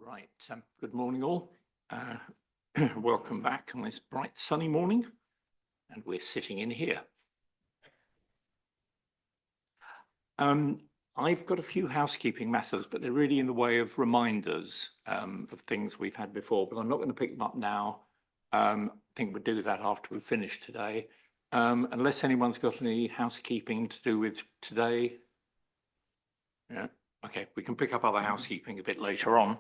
Right, good morning all. Welcome back on this bright sunny morning, and we're sitting in here. I've got a few housekeeping matters, but they're really in the way of reminders of things we've had before, but I'm not going to pick them up now. I think we'll do that after we finish today. Unless anyone's got any housekeeping to do with today. Yeah, okay, we can pick up other housekeeping a bit later on.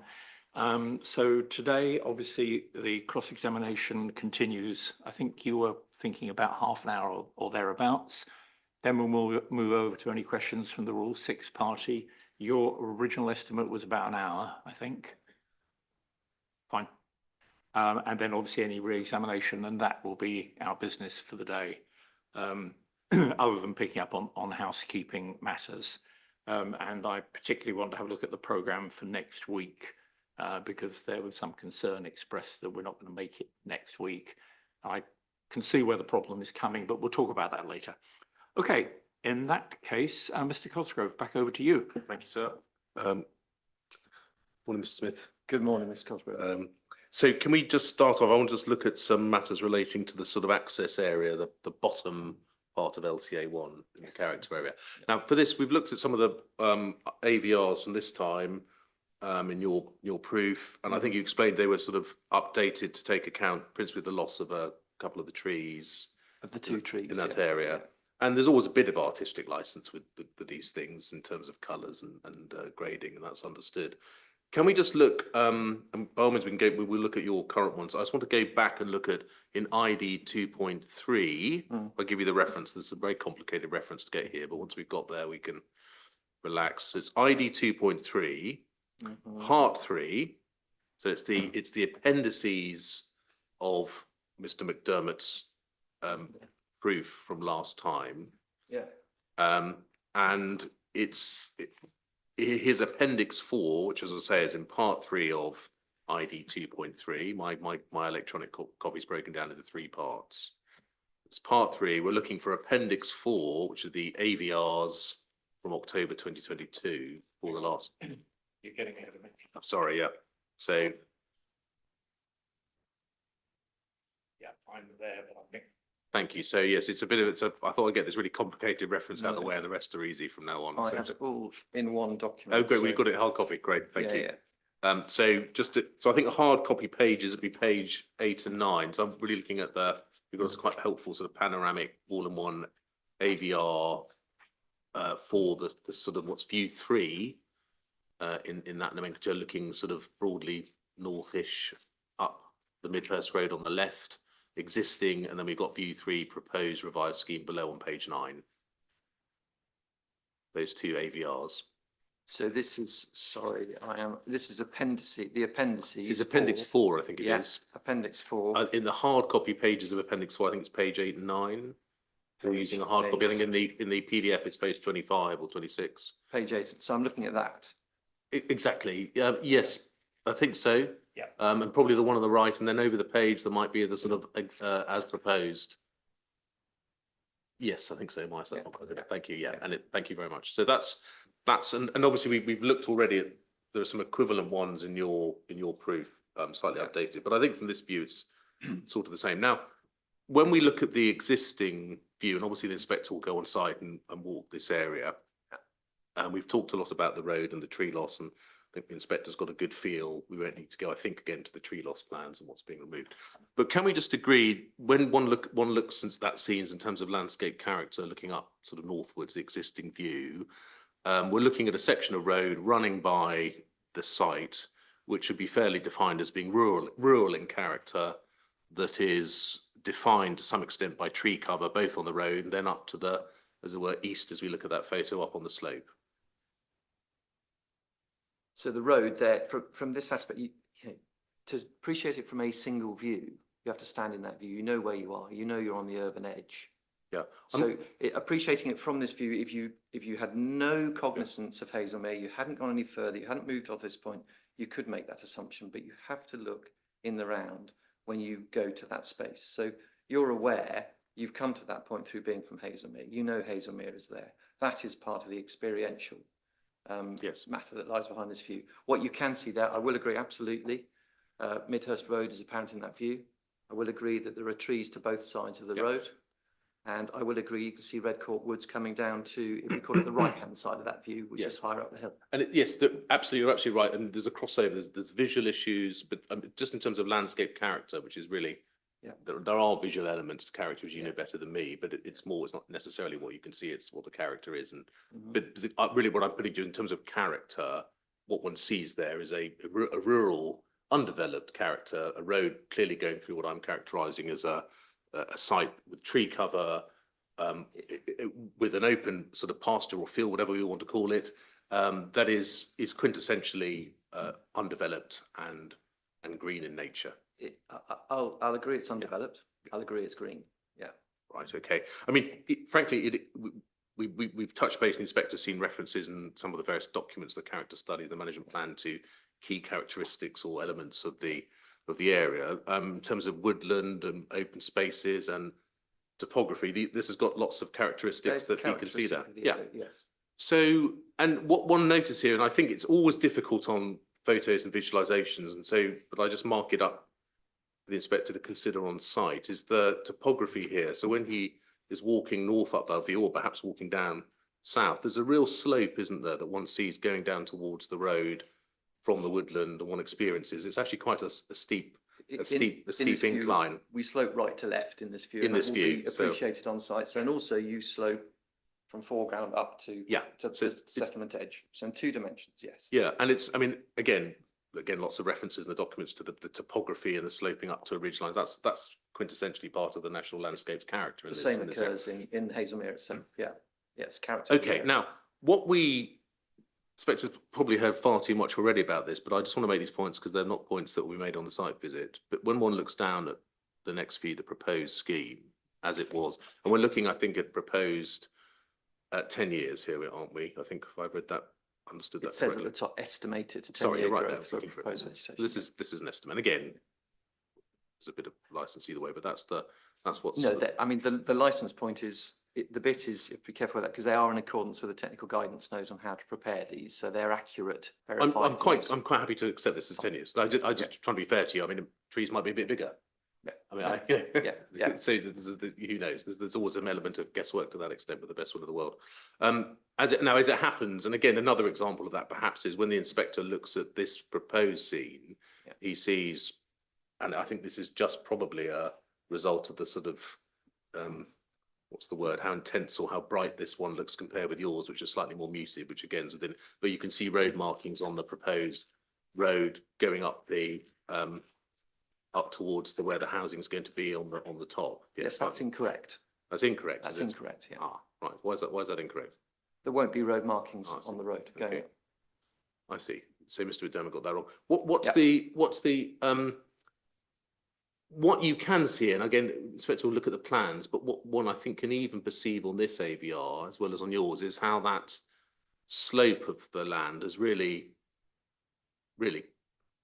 So today, obviously, the cross-examination continues. I think you were thinking about half an hour or thereabouts. Then we'll move over to any questions from the Rule 6 party. Your original estimate was about an hour, I think. Fine. And then obviously any re-examination, and that will be our business for the day, other than picking up on housekeeping matters. And I particularly want to have a look at the programme for next week, because there was some concern expressed that we're not going to make it next week. I can see where the problem is coming, but we'll talk about that later. Okay, in that case, Mr. Cosgrove, back over to you. Thank you, sir. Morning, Mr. Smith. Good morning, Mr. Cosgrove. So can we just start off? I want to just look at some matters relating to the sort of access area, the bottom part of LTA 1 in the character area. Now, for this, we've looked at some of the AVRs from this time in your proof, and I think you explained they were sort of updated to take account principally the loss of a couple of the trees. Of the two trees. In that area. Yeah. And there's always a bit of artistic license with these things in terms of colours and grading, and that's understood. Can we just look, and by all means we'll look at your current ones. I just want to go back and look at in ID 2.3. I'll give you the reference. There's a very complicated reference to get here, but once we've got there, we can relax. It's ID 2.3, Part 3. So it's the appendices of Mr. McDermott's proof from last time. Yeah. And his appendix 4, which, as I say, is in part 3 of ID 2.3. My electronic copy is broken down into 3 parts. It's part 3. We're looking for appendix 4, which are the AVRs from October 2022 for the last. You're getting ahead of me. I'm sorry, yeah. So. Yeah, I'm there, but I think. Thank you. So yes, it's a bit of I thought I'd get this really complicated reference out of the way, and the rest are easy from now on. I have it all in one document. Oh, great! We've got it hard copy. Great, thank you. Yeah. So I think the hard copy pages would be page 8 and 9. So I'm really looking at we've got this quite helpful sort of panoramic all-in-one AVR for the sort of what's view 3 in that nomenclature, looking sort of broadly northish up the Midhurst Road on the left. Existing, and then we've got view 3 proposed revised scheme below on page 9. Those 2 AVRs. So this is, sorry, this is appendices, the appendices. It's appendix 4, I think it is. Appendix 4. In the hard copy pages of appendix 4, I think it's page 8 and 9. We're using a hard copy. I think in the PDF it's page 25 or 26. Page 8. So I'm looking at that. Exactly. Yes, I think so. Yeah. And probably the one on the right, and then over the page there might be the sort of as proposed. Yes, I think so. Thank you. Yeah, and thank you very much. So that's and obviously we've looked already at, there are some equivalent ones in your proof, slightly updated, but I think from this view it's sort of the same. Now, when we look at the existing view, and obviously the inspector will go on site and walk this area, and we've talked a lot about the road and the tree loss, and I think the inspector's got a good feel. We won't need to go, I think, again to the tree loss plans and what's being removed. But can we just agree, when one looks at that scenes in terms of landscape character, looking up sort of northwards, the existing view, we're looking at a section of road running by the site, which would be fairly defined as being rural in character, that is defined to some extent by tree cover, both on the road and then up to the, as it were, east as we look at that photo up on the slope. So the road there, from this aspect, to appreciate it from a single view, you have to stand in that view. You know where you are. You know you're on the urban edge. Yeah. So appreciating it from this view, if you had no cognizance of Haslemere, you hadn't gone any further, you hadn't moved off this point, you could make that assumption. But you have to look in the round when you go to that space. So you're aware you've come to that point through being from Haslemere. You know Haslemere is there. That is part of the experiential. Yes. matter that lies behind this view. What you can see there, I will agree absolutely. Midhurst Road is apparent in that view. I will agree that there are trees to both sides of the Yep. road. And I will agree you can see Redcourt Woods coming down to, if we call it the right-hand side of that view, which Yes. is higher up the hill. And yes, absolutely, you're absolutely right. And there's a crossover. There's visual issues, but just in terms of landscape character, which is really, Yeah. there are visual elements to character, as you Yeah. know better than me. But it's not necessarily what you can see; it's what the character is. And Mhm. but really, what I'm putting to in terms of character, what one sees there is a rural, undeveloped character, a road clearly going through what I'm characterising as a site with tree cover, with an open sort of pasture or field, whatever we want to call it, that is quintessentially undeveloped and green in nature. I'll agree it's undeveloped. I'll agree it's green. Yeah. Right. Okay. I mean, frankly, we've touched base. The inspector's seen references in some of the various documents, the character study, the management plan, to key characteristics or elements of the area, in terms of woodland and open spaces and topography. This has got lots of characteristics that he can see there. Characteristic of the Yeah. area, yes. So, and what one notice here, and I think it's always difficult on photos and visualizations, and so, but I just mark it up for the inspector to consider on site, is the topography here. So when he is walking north up that view, or perhaps walking down south, there's a real slope, isn't there, that one sees going down towards the road from the woodland, and one experiences. It's actually quite a steep In this view, incline. we slope right to left in this view. In and that this will view, be so- appreciated on site. So, and also you slope from foreground up to Yeah, to so the settlement edge. So in 2 dimensions, yes. Yeah, and it's, I mean, again, lots of references in the documents to the topography and the sloping up to a ridge line. That's quintessentially part of the national landscape's character. The same occurs in Hazelmere itself. Yeah. Yes, character. of the Okay, area. now what we inspectors probably heard far too much already about this, but I just want to make these points because they're not points that we made on the site visit. But when one looks down at the next view, the proposed scheme as it was, and we're looking, I think, at proposed 10 years here, aren't we? I think if I read that, understood that It says at correctly. the top, estimated Sorry, 10-year you're right growth there. for proposed vegetation. This is an estimate. Again, there's a bit of license either way, but that's what's. No, I mean, the license point is, the bit is, you have to be careful with that because they are in accordance with the technical guidance note on how to prepare these. So they're accurate, verified. I'm quite happy to accept this as 10 years. I just trying to be fair to you. I mean, trees might be a bit bigger. Yeah. I mean, No. Yeah. So who knows? There's always an element of guesswork to that extent, with the best will of the world. As it happens, and again, another example of that perhaps is when the inspector looks at this proposed scene, Yeah. he sees, and I think this is just probably a result of the sort of, what's the word, how intense or how bright this one looks compared with yours, which is slightly more muted, which again is within, but you can see road markings on the proposed road going up the, up towards where the housing is going to be on the top. Yes, that's incorrect. That's incorrect. That's is it? incorrect, yeah. Ah, right. Why is that incorrect? There won't be road markings I see. on the road going Okay. up. I see. So Mr. McDermott got that wrong. What's Yeah. what you can see, and again, inspector will look at the plans, but what one I think can even perceive on this AVR as well as on yours is how that slope of the land has really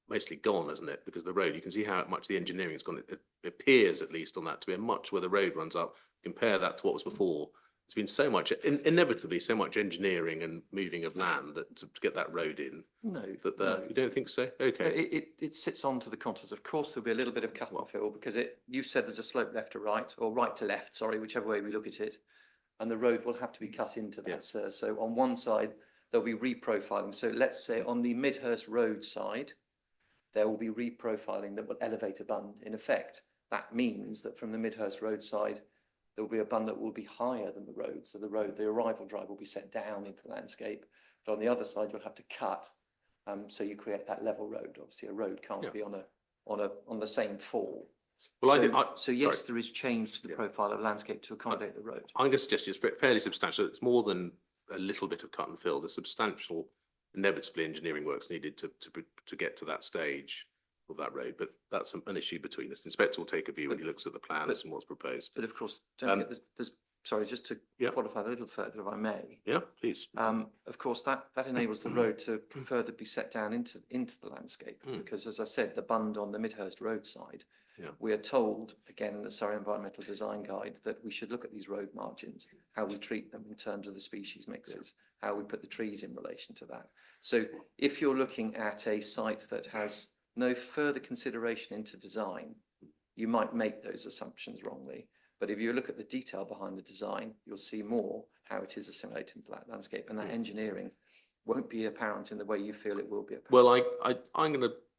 mostly gone, hasn't it? Because the road, you can see how much the engineering has gone. It appears, at least on that, to be a much where the road runs up. Compare that to what was before. There's been so much, inevitably, so much engineering and moving of land that to get that road in. No, That you don't think so? No, Okay. it sits onto the contours. Of course, there'll be a little bit of cut and fill because you've said there's a slope left to right or right to left, sorry, whichever way we look at it. And the road will have to be cut into that, Yeah. sir. So on one side, there'll be reprofiling. So let's say on the Midhurst Road side, there will be reprofiling that will elevate a bund. In effect, that means that from the Midhurst Road side, there will be a bund that will be higher than the road. So the arrival drive will be set down into the landscape. But on the other side, you'll have to cut. So you create that level road. Obviously, a road can't Yeah. be on the same fall. Well, So yes, sorry. there is change to the Yeah. profile of landscape to accommodate the road. I'm going to suggest it's fairly substantial. It's more than a little bit of cut and fill. There's substantial, inevitably engineering works needed to get to that stage of that road. But that's an issue between us. The inspector will take a view when he looks at the plans and what's proposed. But of course, don't forget, sorry, just to Yeah. qualify a little further, if I may. Yeah, please. Of course, that enables the road to further be set down into the landscape Mm. because, as I said, the bund on the Midhurst Road side Yeah. We are told, again, in the Surrey Environmental Design Guide, that we should look at these road margins, how we treat them in terms of the species mixes, how we put the trees in relation to that. So if you're looking at a site that has no further consideration into design, you might make those assumptions wrongly. But if you look at the detail behind the design, you'll see more how it is assimilated into that landscape, and that engineering won't be apparent in the way you feel it will be apparent. Well,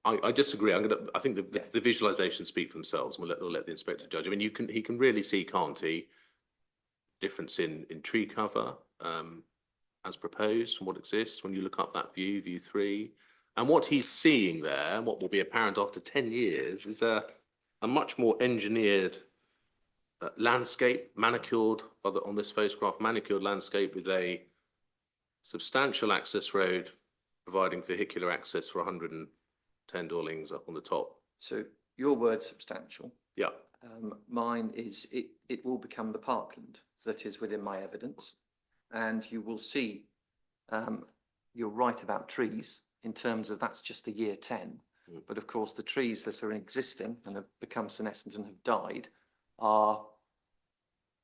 I disagree. I think the visualizations speak for themselves. We'll let the inspector judge. I mean, he can really see, can't he, difference in tree cover, as proposed from what exists when you look up that view 3. And what he's seeing there, what will be apparent after 10 years, is a much more engineered landscape, manicured on this photograph, manicured landscape with a substantial access road providing vehicular access for 110 dwellings up on the top. So your word substantial. Yeah. Mine is it will become the parkland that is within my evidence, and you will see you're right about trees in terms of that's just the year 10. But of course, the trees that are existing and have become senescent and have died are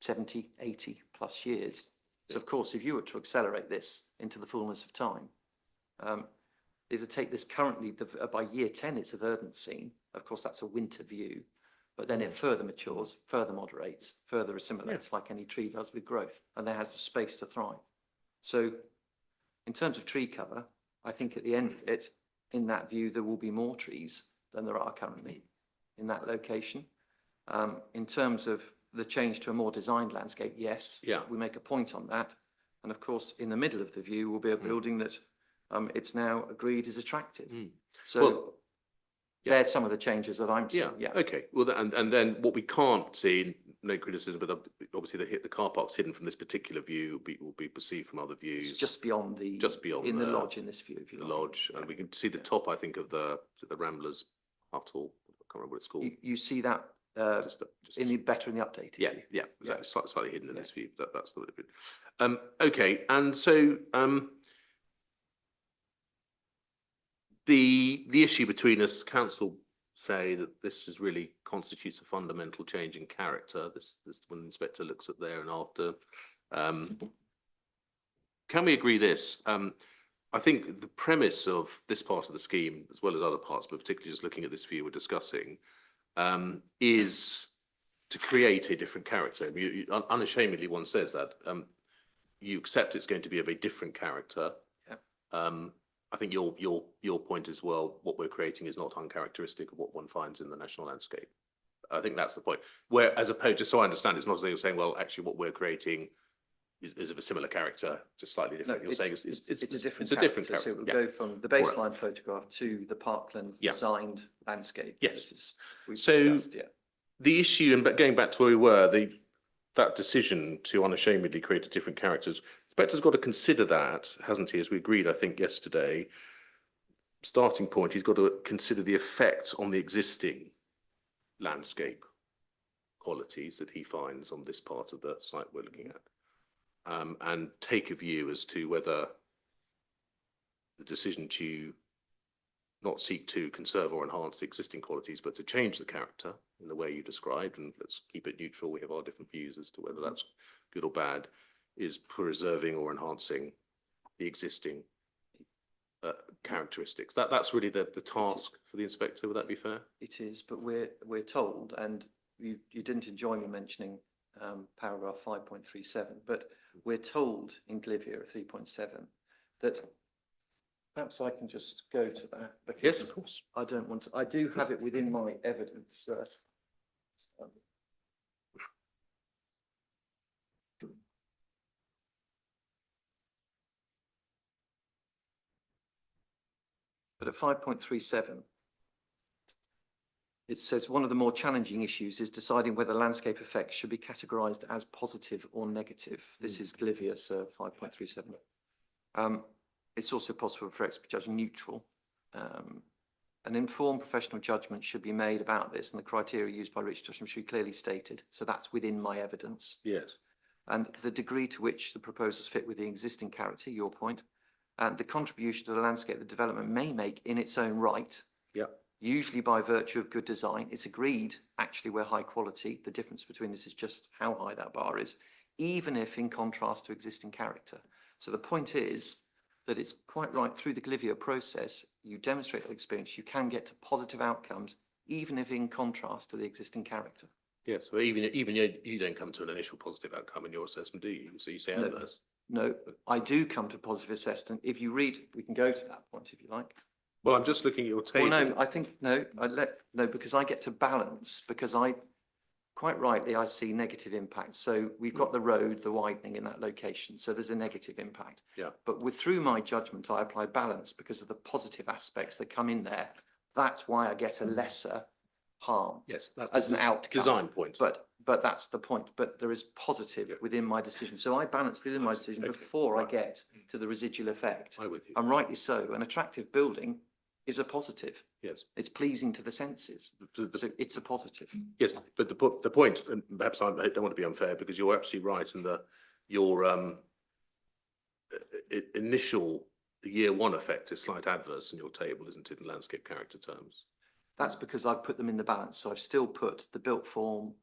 70, 80 plus years. So of course, if you were to accelerate this into the fullness of time, if you take this currently, by year 10, it's a verdant scene. Of course, that's a winter view, but then it further matures, further moderates, further assimilates like any tree does with growth, and there has the space to thrive. So in terms of tree cover, I think at the end of it, in that view, there will be more trees than there are currently in that location. In terms of the change to a more designed landscape, yes, we make a point on that. And of course, in the middle of the view will be a building that it's now agreed is attractive. So there's some of the changes that I'm seeing. Yeah. Okay. Well, and then what we can't see, no criticism, but obviously the car park's hidden from this particular view will be perceived from other views. It's just beyond in the lodge in this view. If you like. Lodge, and we can see the top, I think, of the Ramblers Huttle. I can't remember what it's called. You see that Just better in the updated yeah, view. yeah, exactly. Slightly hidden in this view. That's the bit. Okay, and so the issue between us, council say that this is really constitutes a fundamental change in character. This when the inspector looks at there and after. Can we agree this? I think the premise of this part of the scheme, as well as other parts, but particularly just looking at this view we're discussing, is to create a different character. Unashamedly, one says that. You accept it's going to be of a different character. Yeah. I think your point as well, what we're creating is not uncharacteristic of what one finds in the national landscape. I think that's the point. Where, as opposed, just so I understand, it's not as though you're saying, well, actually what we're creating is of a similar character, just slightly different. No, you're saying it's a different character. So it will go from the baseline photograph to the parkland designed landscape. Yes. We've So discussed, the issue, and going back to where we were, that decision to unashamedly create different characters, inspector's got to consider that, hasn't he? As we agreed, I think, yesterday. Starting point, he's got to consider the effect on the existing landscape qualities that he finds on this part of the site we're looking at, and take a view as to whether the decision to not seek to conserve or enhance the existing qualities, but to change the character in the way you described, and let's keep it neutral, we have our different views as to whether that's good or bad, is preserving or enhancing the existing characteristics. That's really the task for the inspector. Would that be fair? It is, but we're told, and you didn't enjoy me mentioning paragraph 5.37, but we're told in Glivia at 3.7 that perhaps I can just go to that. Yes, of course. I don't want to, I do have it within my evidence. But at 5.37, it says one of the more challenging issues is deciding whether landscape effects should be categorised as positive or negative. This is Glivius 5.37. It's also possible for expert judge neutral. An informed professional judgment should be made about this, and the criteria used by Richard Tusham should be clearly stated. So that's within my evidence. Yes. And the degree to which the proposals fit with the existing character, your point, and the contribution to the landscape the development may make in its own right. Yeah. usually by virtue of good design. It's agreed, actually, we're high quality. The difference between this is just how high that bar is, even if in contrast to existing character. So the point is that it's quite right through the Glivio process, you demonstrate that experience, you can get to positive outcomes, even if in contrast to the existing character. Yes, so even you don't come to an initial positive outcome in your assessment, do you? So you say No. adverse. No, I do come to positive assessment. If you read, we can go to that point if you like. Well, I'm just looking at your table. Well, no, I think, no, because I get to balance, because quite rightly, I see negative impacts. So we've got the road, the widening in that location. So there's a negative impact. Yeah. But through my judgment, I apply balance because of the positive aspects that come in there. That's why I get a lesser harm. Yes, that's as the an outcome. design point. But that's the point. But there is positive within my decision. So I balance within my decision before I get to the residual effect. I'm with you. And rightly so. An attractive building is a positive. Yes. It's pleasing to the senses. So it's a positive. Yes, but the point, and perhaps I don't want to be unfair because you're absolutely right in your initial year one effect is slight adverse in your table, isn't it, in landscape character terms? That's because I've put them in the balance. So I've still put the built form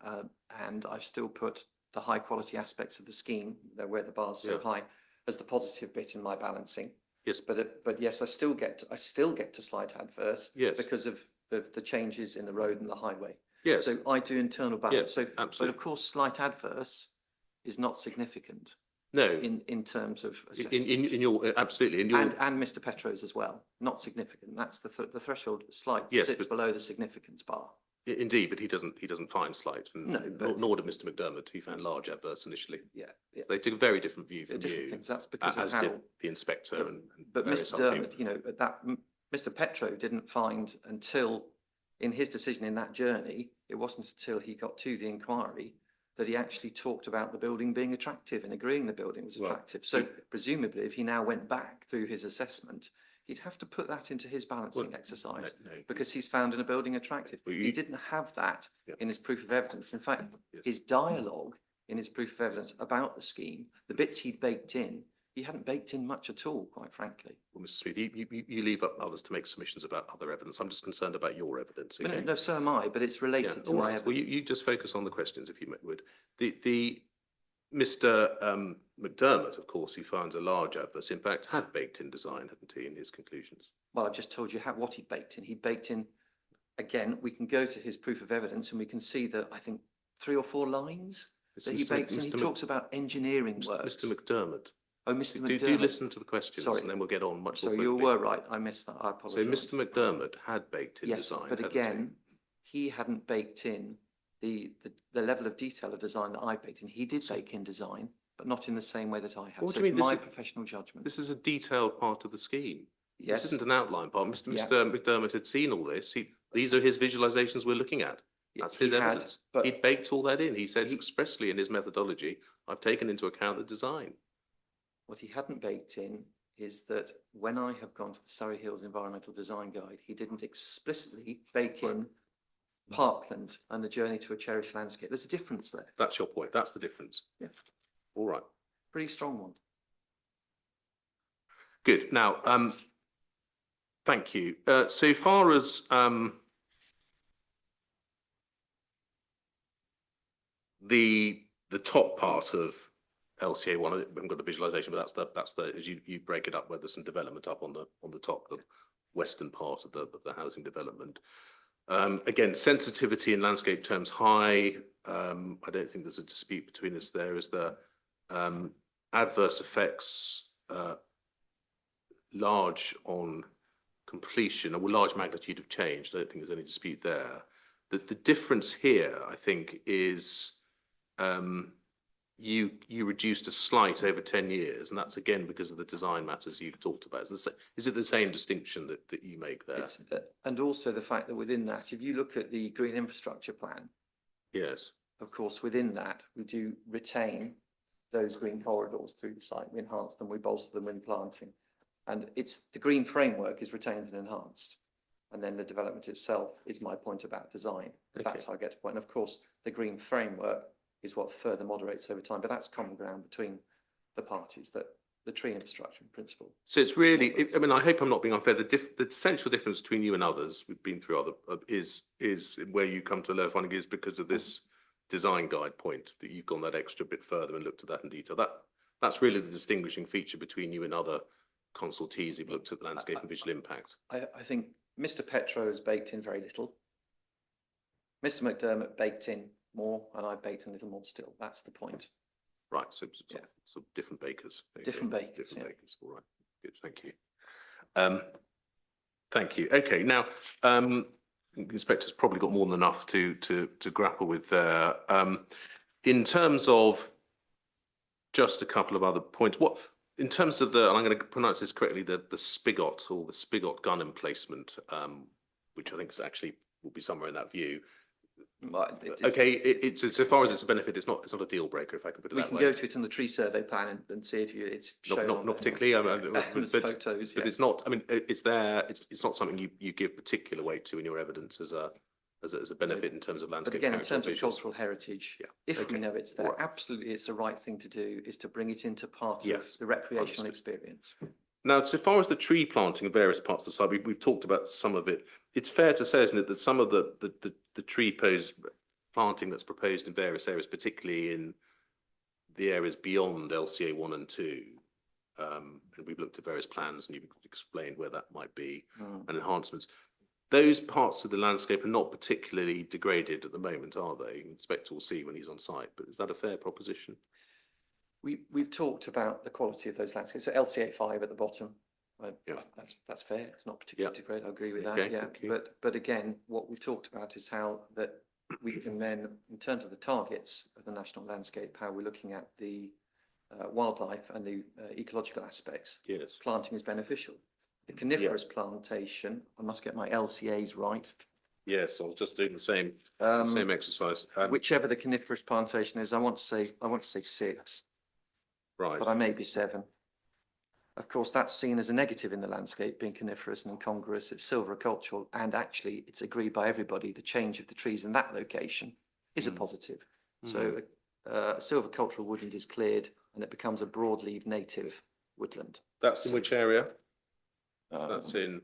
and I've still put the high quality aspects of the scheme, where the bar's so high, as the positive bit in my balancing. Yes. But yes, I still get to slight adverse. Yes. Because of the changes in the road and the highway. Yes. So I do internal balance. Yes, So, absolutely. but of course, slight adverse is not significant No. in terms of assessment. In your absolutely in your and Mr. Petro's as well, not significant. That's the threshold. Slight Yes, sits but below the significance bar. indeed, but he doesn't find slight. And No, but nor did Mr. McDermott. He found large adverse initially. Yeah, So they took a very different view they're from different you, things. That's because of as how. did the inspector and But various Mr. other Dermott, people. Mr. Petro didn't find until in his decision in that journey, it wasn't until he got to the inquiry that he actually talked about the building being attractive and agreeing the building was attractive. So presumably, if he now went back through his assessment, he'd have to put that into his balancing exercise because he's found in a building attractive. He didn't have that in his proof of evidence. In fact, his dialogue in his proof of evidence about the scheme, the bits he'd baked in, he hadn't baked in much at all, quite frankly. Well, Mr. Smith, you leave up others to make submissions about other evidence. I'm just concerned about your evidence. Okay? No, so am I, but it's related to all my right. evidence. Well, you just focus on the questions, if you would. The Mr. McDermott, of course, who finds a large adverse impact, had baked in design, hadn't he, in his conclusions? Well, I've just told you what he baked in. He baked in, again, we can go to his proof of evidence and we can see that, I think, 3 or 4 lines that he bakes in. He talks about engineering works. Mr. McDermott. Oh, Mr. McDermott. Do listen to the questions, Sorry. and then we'll get on much more Sorry, quickly. you were right. I missed that. I apologise. So Mr. McDermott had baked in Yes, design. but hadn't again, he hadn't baked in the level of detail of design that I baked in. He did bake in design, but not in the same way that I have. What So do you it's mean? my professional judgment. This is a detailed part of the scheme. Yes. This isn't an outline part. Mr. Yeah. McDermott had seen all this. These are his visualizations we're looking at. That's his He had, evidence. but- He'd baked all that in. He said expressly in his methodology, I've taken into account the design. What he hadn't baked in is that when I have gone to the Surrey Hills Environmental Design Guide, he didn't explicitly bake in Parkland and the journey to a cherished landscape. There's a difference there. That's your point. That's the difference. Yeah. All right. Pretty strong one. Good. Now, thank you. So far as the top part of LCA 1, I haven't got the visualization, but that's the as you break it up, where there's some development up on the top, the western part of the housing development. Again, sensitivity in landscape terms high. I don't think there's a dispute between us there. Is the adverse effects large on completion, or large magnitude of change? I don't think there's any dispute there. The difference here, I think, is you reduced a slight over 10 years, and that's again because of the design matters you've talked about. Is it the same distinction that you make there? And also the fact that within that, if you look at the green infrastructure plan, Yes. of course, within that, we do retain those green corridors through the site. We enhance them, we bolster them in planting. And it's the green framework is retained and enhanced. And then the development itself is my point about design. That's how I get to point. And of course, the green framework is what further moderates over time, but that's common ground between the parties that the tree infrastructure in principle. So it's really, I mean, I hope I'm not being unfair. The essential difference between you and others, we've been through other, is where you come to a lower finding is because of this design guide point, that you've gone that extra bit further and looked at that in detail. That's really the distinguishing feature between you and other consultees who've looked at the landscape and visual impact. I think Mr. Petro has baked in very little. Mr. McDermott baked in more, and I baked in a little more still. That's the point. Right, so Yeah. different bakers. Different bakers, Different yeah. bakers, all right, good, thank you. Thank you, okay, now, the inspector's probably got more than enough to grapple with there. In terms of just a couple of other points, in terms of and I'm going to pronounce this correctly, the spigot or the spigot gun emplacement, which I think is actually will be somewhere in that view. Okay, it's so far as it's a benefit, it's not a deal breaker, if I can put it We that can way. go to it on the tree survey plan and see it. It's shown on Not there. particularly. There's photos. But it's not. I mean, it's there. It's not something you give particular weight to in your evidence as a benefit in terms of But landscape. again, in character terms of visuals. cultural heritage, Yeah. if we Okay. know it's there, Right. absolutely, it's the right thing to do is to bring it into part of Yes. the recreational Understood. experience. Now, so far as the tree planting in various parts of the site, we've talked about some of it. It's fair to say, isn't it, that some of the tree planting that's proposed in various areas, particularly in the areas beyond LCA 1 and 2, and we've looked at various plans and you've explained where that might be and enhancements. Those parts of the landscape are not particularly degraded at the moment, are they? The inspector will see when he's on site, but is that a fair proposition? We've talked about the quality of those landscapes. So LCA 5 at the bottom. Yeah. That's fair. It's not particularly degraded. I agree with that. Okay, Yeah. thank you. But again, what we've talked about is how that we can then, in terms of the targets of the national landscape, how we're looking at the wildlife and the ecological aspects. Yes. Planting is beneficial. The coniferous plantation, I must get my LCAs right. Yes, I was just doing the same exercise. Whichever the coniferous plantation is, I want to say 6, Right. but I may be 7. Of course, that's seen as a negative in the landscape, being coniferous and incongruous. It's silvicultural, and actually, it's agreed by everybody. The change of the trees in that location is a positive. So, a silvicultural woodland is cleared, and it becomes a broadleaf native woodland. That's in which area? That's in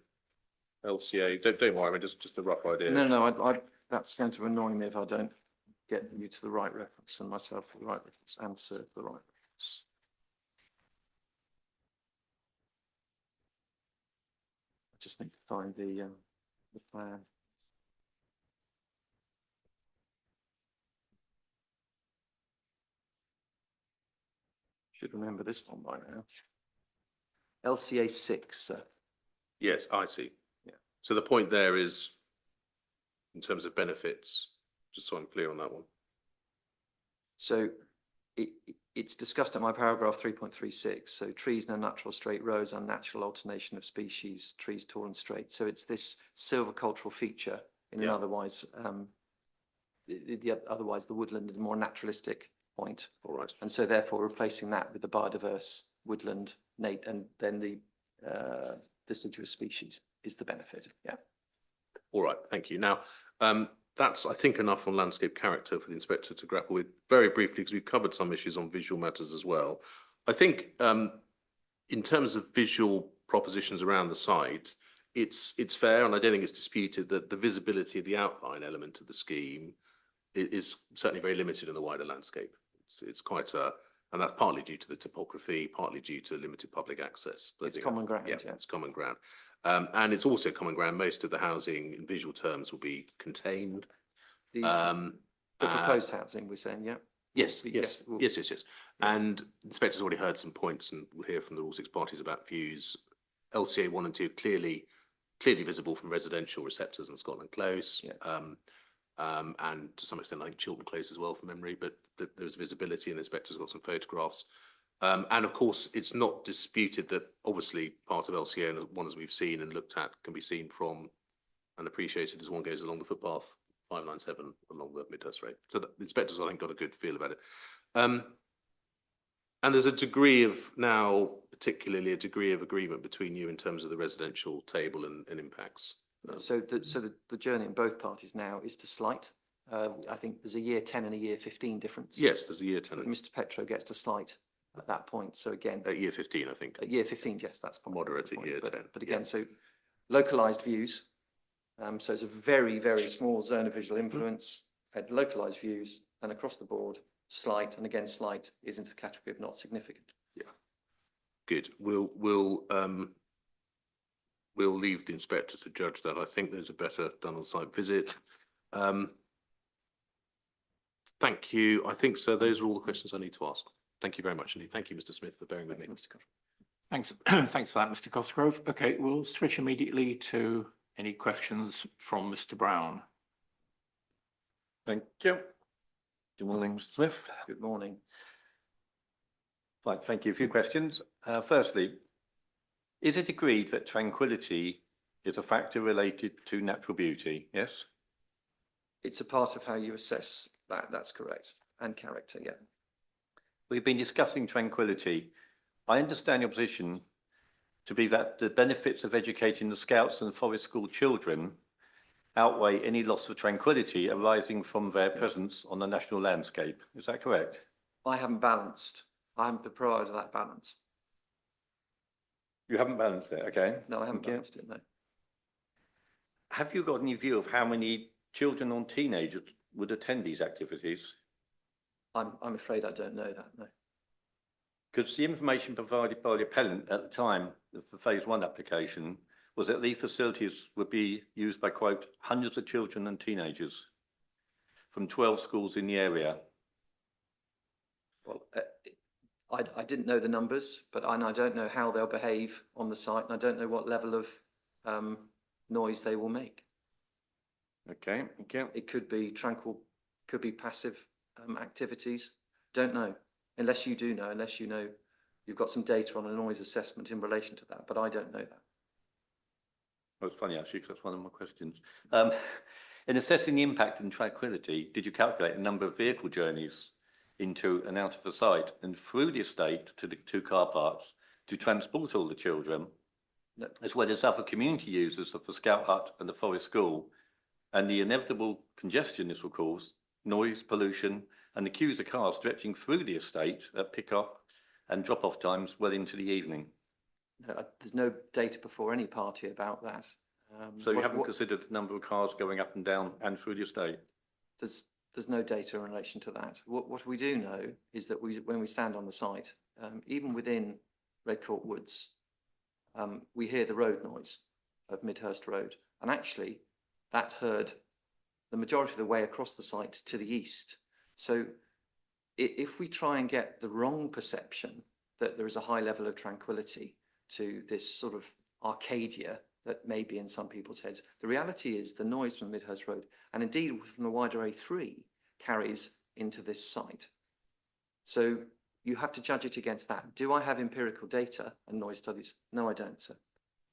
LCA. Don't worry, I mean, just a rough idea. No, that's going to annoy me if I don't get you to the right reference and myself the right reference and Sir the right reference. I just need to find the plan. Should remember this one by now. LCA 6, sir. Yes, I see. Yeah. So the point there is, in terms of benefits, just so I'm clear on that one. So it's discussed at my paragraph 3.36. So trees in a natural straight rows, unnatural alternation of species, trees tall and straight. So it's this silvicultural feature in an Yeah. otherwise, otherwise the woodland is a more naturalistic point. All right. And so therefore replacing that with the biodiverse woodland, and then the deciduous species is the benefit. Yeah. All right, thank you. Now, that's, I think, enough on landscape character for the inspector to grapple with very briefly, because we've covered some issues on visual matters as well. I think in terms of visual propositions around the site, it's fair, and I don't think it's disputed that the visibility of the outline element of the scheme is certainly very limited in the wider landscape. It's quite and that's partly due to the topography, partly due to limited public access. It's common ground, yeah. It's common ground. And it's also common ground. Most of the housing in visual terms will be contained. The proposed housing, we're saying, yeah. Yes. Well, And the inspector's already heard some points, and we'll hear from the all 6 parties about views. LCA 1 and 2 clearly visible from residential receptors in Scotland Close. Yeah. And to some extent, I think Chiltern Close as well from memory, but there's visibility, and the inspector's got some photographs. And of course, it's not disputed that obviously part of LCA and one as we've seen and looked at can be seen from and appreciated as one goes along the footpath 597 along the Midhurst Road. So the inspectors, I think, got a good feel about it. And there's a degree of now, particularly a degree of agreement between you in terms of the residential table and impacts. So the journey in both parties now is to slight. I think there's a year 10 and a year 15 difference. Yes, there's a year But 10. Mr. Petro gets to slight at that point. So again, At year 15, I think. at year 15, yes, that's probably Moderate the at point. year But- 10, But yeah. again, so localized views. So it's a very, very small zone of visual influence, had localized views, and across the board, slight, and again, slight is into the category of not significant. Good. We'll leave the inspector to judge that. I think there's a better done on site visit. Thank you. I think so. Those are all the questions I need to ask. Thank you very much indeed. Thank you, Mr. Smith, for bearing with me. Mr. Cotterill. Thanks, thanks for that, Mr. Cosgrove. Okay, we'll switch immediately to any questions from Mr. Brown. Thank you. Good morning, Mr. Smith. Good morning. Right, thank you. A few questions. Firstly, is it agreed that tranquility is a factor related to natural beauty? Yes? It's a part of how you assess that, that's correct, and character, yeah. We've been discussing tranquility. I understand your position to be that the benefits of educating the Scouts and Forest School children outweigh any loss of tranquility arising from their presence on the national landscape. Is that correct? I haven't provided that balance. You haven't balanced it, okay? No, I haven't Thank you. balanced it, no. Have you got any view of how many children or teenagers would attend these activities? I'm afraid I don't know that, no. Because the information provided by the appellant at the time of the phase one application was that these facilities would be used by, quote, hundreds of children and teenagers from 12 schools in the area. Well, I didn't know the numbers, but I don't know how they'll behave on the site, and I don't know what level of noise they will make. Okay, thank you. It could be tranquil, could be passive activities. Don't know, unless you do know, unless you know you've got some data on a noise assessment in relation to that, but I don't know that. Well, it's funny actually, because that's one of my questions. In assessing the impact and tranquility, did you calculate the number of vehicle journeys into and out of the site and through the estate to the two car parks to transport all the children, No. as well as other community users of the Scout Hut and the Forest School, and the inevitable congestion this will cause, noise, pollution, and the queues of cars stretching through the estate at pick-up and drop-off times well into the evening? No, there's no data before any party about that. So you haven't considered the number of cars going up and down and through the estate? There's no data in relation to that. What we do know is that when we stand on the site, even within Redcourt Woods, we hear the road noise of Midhurst Road, and actually that's heard the majority of the way across the site to the east. So if we try and get the wrong perception that there is a high level of tranquility to this sort of Arcadia that may be in some people's heads, the reality is the noise from Midhurst Road, and indeed from the wider A3, carries into this site. So you have to judge it against that. Do I have empirical data and noise studies? No, I don't, sir.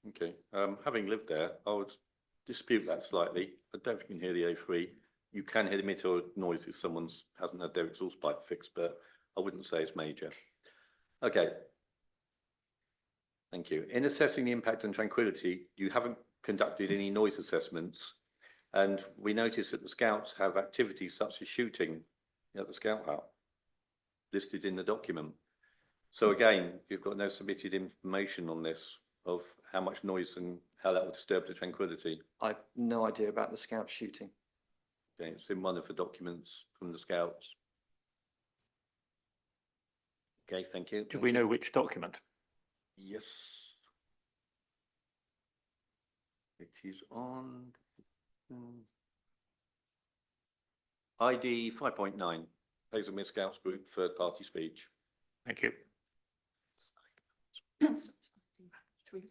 Okay, having lived there, I would dispute that slightly. I don't think you can hear the A3. You can hear the meteor noise if someone hasn't had their exhaust pipe fixed, but I wouldn't say it's major. Okay. Thank you. In assessing the impact on tranquility, you haven't conducted any noise assessments, and we notice that the Scouts have activities such as shooting at the Scout Hut listed in the document. So again, you've got no submitted information on this of how much noise and how that will disturb the tranquility. I've no idea about the Scout shooting. Okay, it's in one of the documents from the Scouts. Okay, thank you. Do we know which document? Yes. It is on ID 5.9, Hazelmere Scouts Group third party speech. Thank you.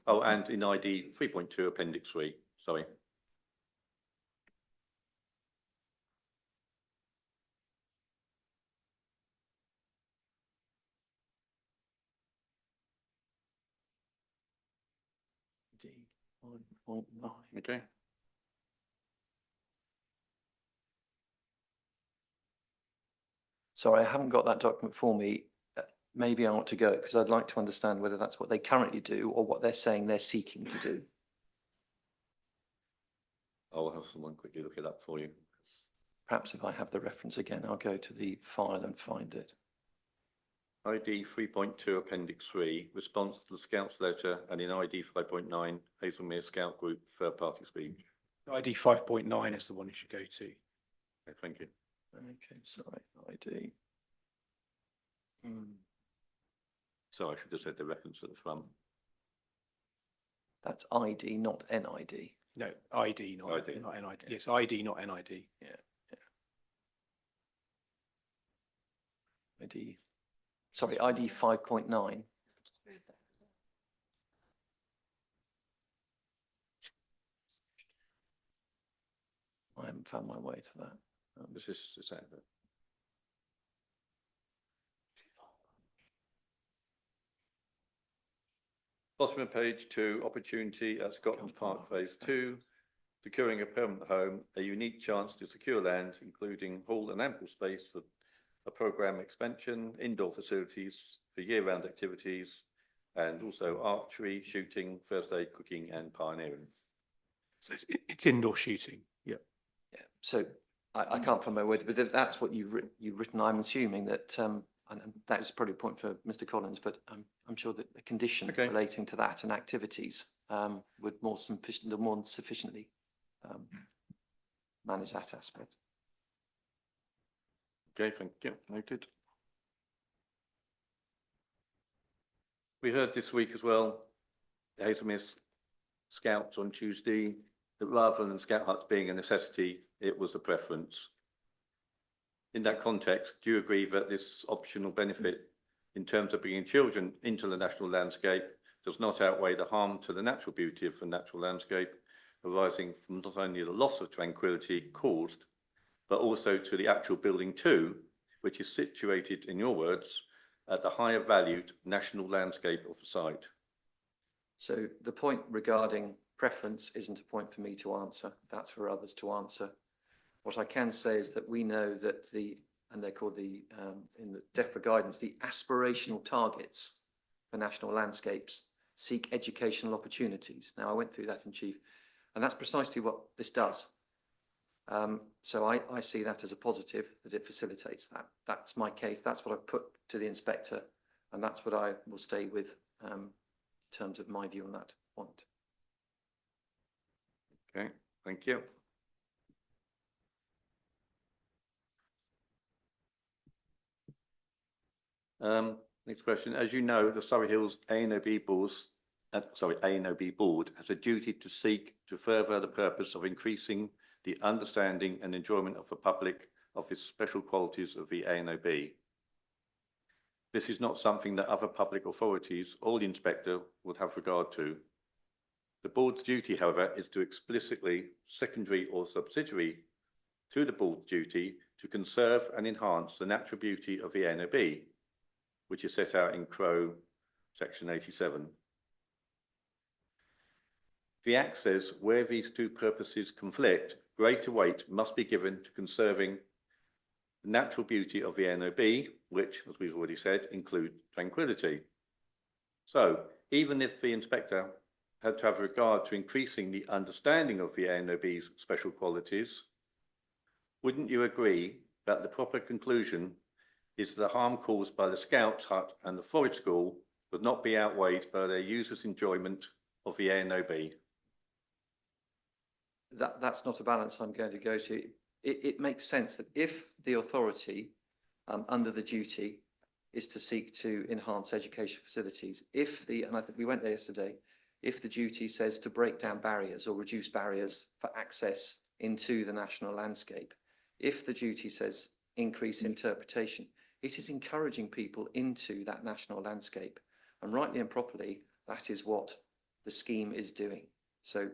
Oh, and in ID 3.2, Appendix 3, sorry. Okay. Sorry, I haven't got that document for me. Maybe I ought to go because I'd like to understand whether that's what they currently do or what they're saying they're seeking to do. I'll have someone quickly look it up for you. Perhaps if I have the reference again, I'll go to the file and find it. ID 3.2 Appendix 3, response to the Scouts letter, and in ID 5.9, Hazelmere Scout Group third party speech. ID 5.9 is the one you should go to. Okay, thank you. Okay, sorry, ID. So I should have said the reference at the front. That's ID, not NID. No, ID, not ID. not NID. Yes, ID, not NID. ID. Sorry, ID 5.9. I haven't found my way to that. This is the same. Bottom of page 2, opportunity at Scotland Park Phase 2, securing a permanent home, a unique chance to secure land, including hall and ample space for a programme expansion, indoor facilities for year-round activities, and also archery, shooting, first aid, cooking, and pioneering. So it's indoor shooting. Yeah. Yeah, so I can't find my word, but if that's what you've written, I'm assuming that, and that was probably a point for Mr. Collins, but I'm sure that the condition Okay. relating to that and activities would more than sufficiently manage that aspect. Okay, thank you. Noted. We heard this week as well, the Hazelmere Scouts on Tuesday, that rather than Scout huts being a necessity, it was a preference. In that context, do you agree that this optional benefit in terms of bringing children into the national landscape does not outweigh the harm to the natural beauty of the natural landscape arising from not only the loss of tranquility caused, but also to the actual building too, which is situated, in your words, at the higher valued national landscape of the site? So the point regarding preference isn't a point for me to answer. That's for others to answer. What I can say is that we know that and they're called in the DEFRA guidance, the aspirational targets for national landscapes seek educational opportunities. Now, I went through that in chief, and that's precisely what this does. So I see that as a positive, that it facilitates that. That's my case. That's what I've put to the inspector, and that's what I will stay with in terms of my view on that point. Okay, thank you. Next question. As you know, the Surrey Hills A&OB board has a duty to seek to further the purpose of increasing the understanding and enjoyment of the public of its special qualities of the A&OB. This is not something that other public authorities or the inspector would have regard to. The board's duty, however, is to explicitly, secondary or subsidiary to the board's duty, to conserve and enhance the natural beauty of the A&OB, which is set out in Crow, section 87. The Act says where these two purposes conflict, greater weight must be given to conserving the natural beauty of the A&OB, which, as we've already said, include tranquility. So, even if the inspector had to have regard to increasing the understanding of the A&OB's special qualities, wouldn't you agree that the proper conclusion is the harm caused by the Scouts hut and the Forest School would not be outweighed by their users' enjoyment of the A&OB? That's not a balance I'm going to go to. It makes sense that if the authority under the duty is to seek to enhance education facilities, and I think we went there yesterday, if the duty says to break down barriers or reduce barriers for access into the national landscape, if the duty says increase interpretation, it is encouraging people into that national landscape. And rightly and properly, that is what the scheme is doing. So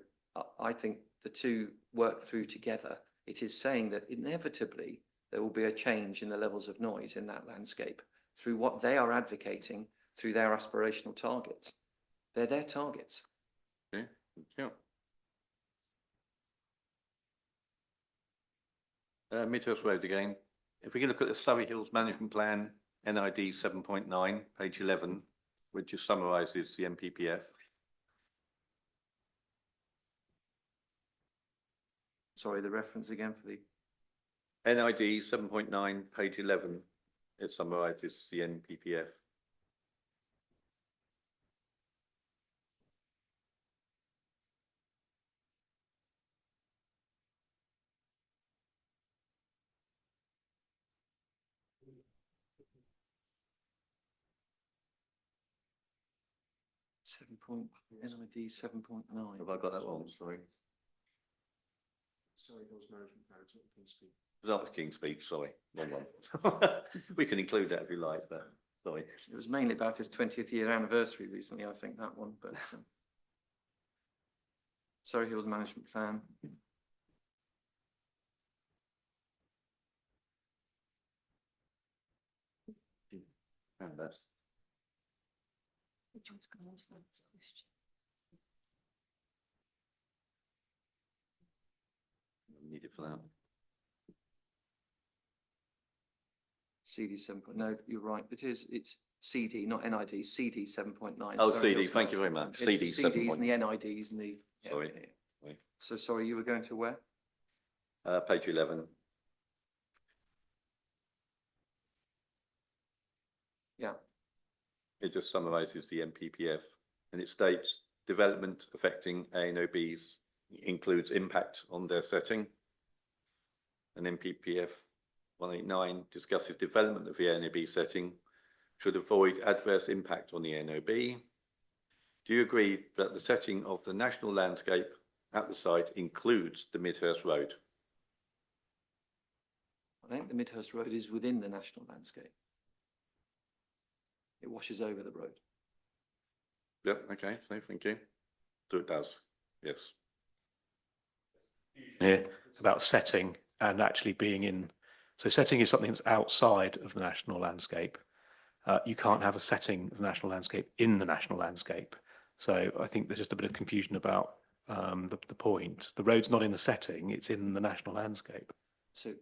I think the two work through together. It is saying that inevitably there will be a change in the levels of noise in that landscape through what they are advocating through their aspirational targets. They're their targets. Okay, thank you. Midhurst Road again. If we can look at the Surrey Hills Management Plan, NID 7.9, page 11, which just summarises the MPPF. Sorry, the reference again for the... NID 7.9, page 11, it summarises the NPPF. NID 7.9. Have I got that wrong? Sorry. Sorry, Hills Management Plan, it's not King's Speed. That was King's Speech, sorry. Wrong one. We can include that if you like, but sorry. It was mainly about his 20th year anniversary recently, I think, that one, but. Surrey Hills Management Plan. And that's, Which one's gone on to the next question? need it for that. CD 7. No, you're right. It's CD, not NID. CD 7.9. Oh, Surrey CD, Hills thank you very Management much. Plan. It's CD the CDs and the 7. NIDs and the. yeah, Sorry. yeah, yeah. Sorry. So sorry, you were going to where? Page 11. Yeah. It just summarises the MPPF and it states development affecting ANOBs includes impact on their setting. And MPPF 189 discusses development of the ANOB setting should avoid adverse impact on the ANOB. Do you agree that the setting of the national landscape at the site includes the Midhurst Road? I think the Midhurst Road is within the national landscape. It washes over the road. Yep, okay, so thank you. So it does, yes. Here about setting and actually being in. So setting is something that's outside of the national landscape. You can't have a setting of the national landscape in the national landscape. So I think there's just a bit of confusion about the point. The road's not in the setting, it's in the national landscape. So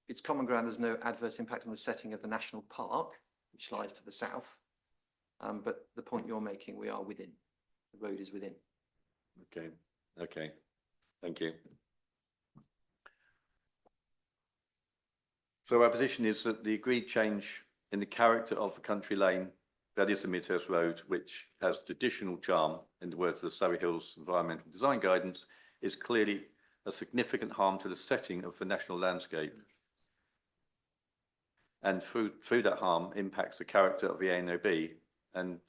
it's common ground, there's no adverse impact on the setting of the national park, which lies to the south. But the point you're making, we are within. The road is within. Okay, okay, thank you. So our position is that the agreed change in the character of the country lane, that is the Midhurst Road, which has traditional charm, in the words of the Surrey Hills Environmental Design Guidance, is clearly a significant harm to the setting of the national landscape. And through that harm impacts the character of the ANOB, and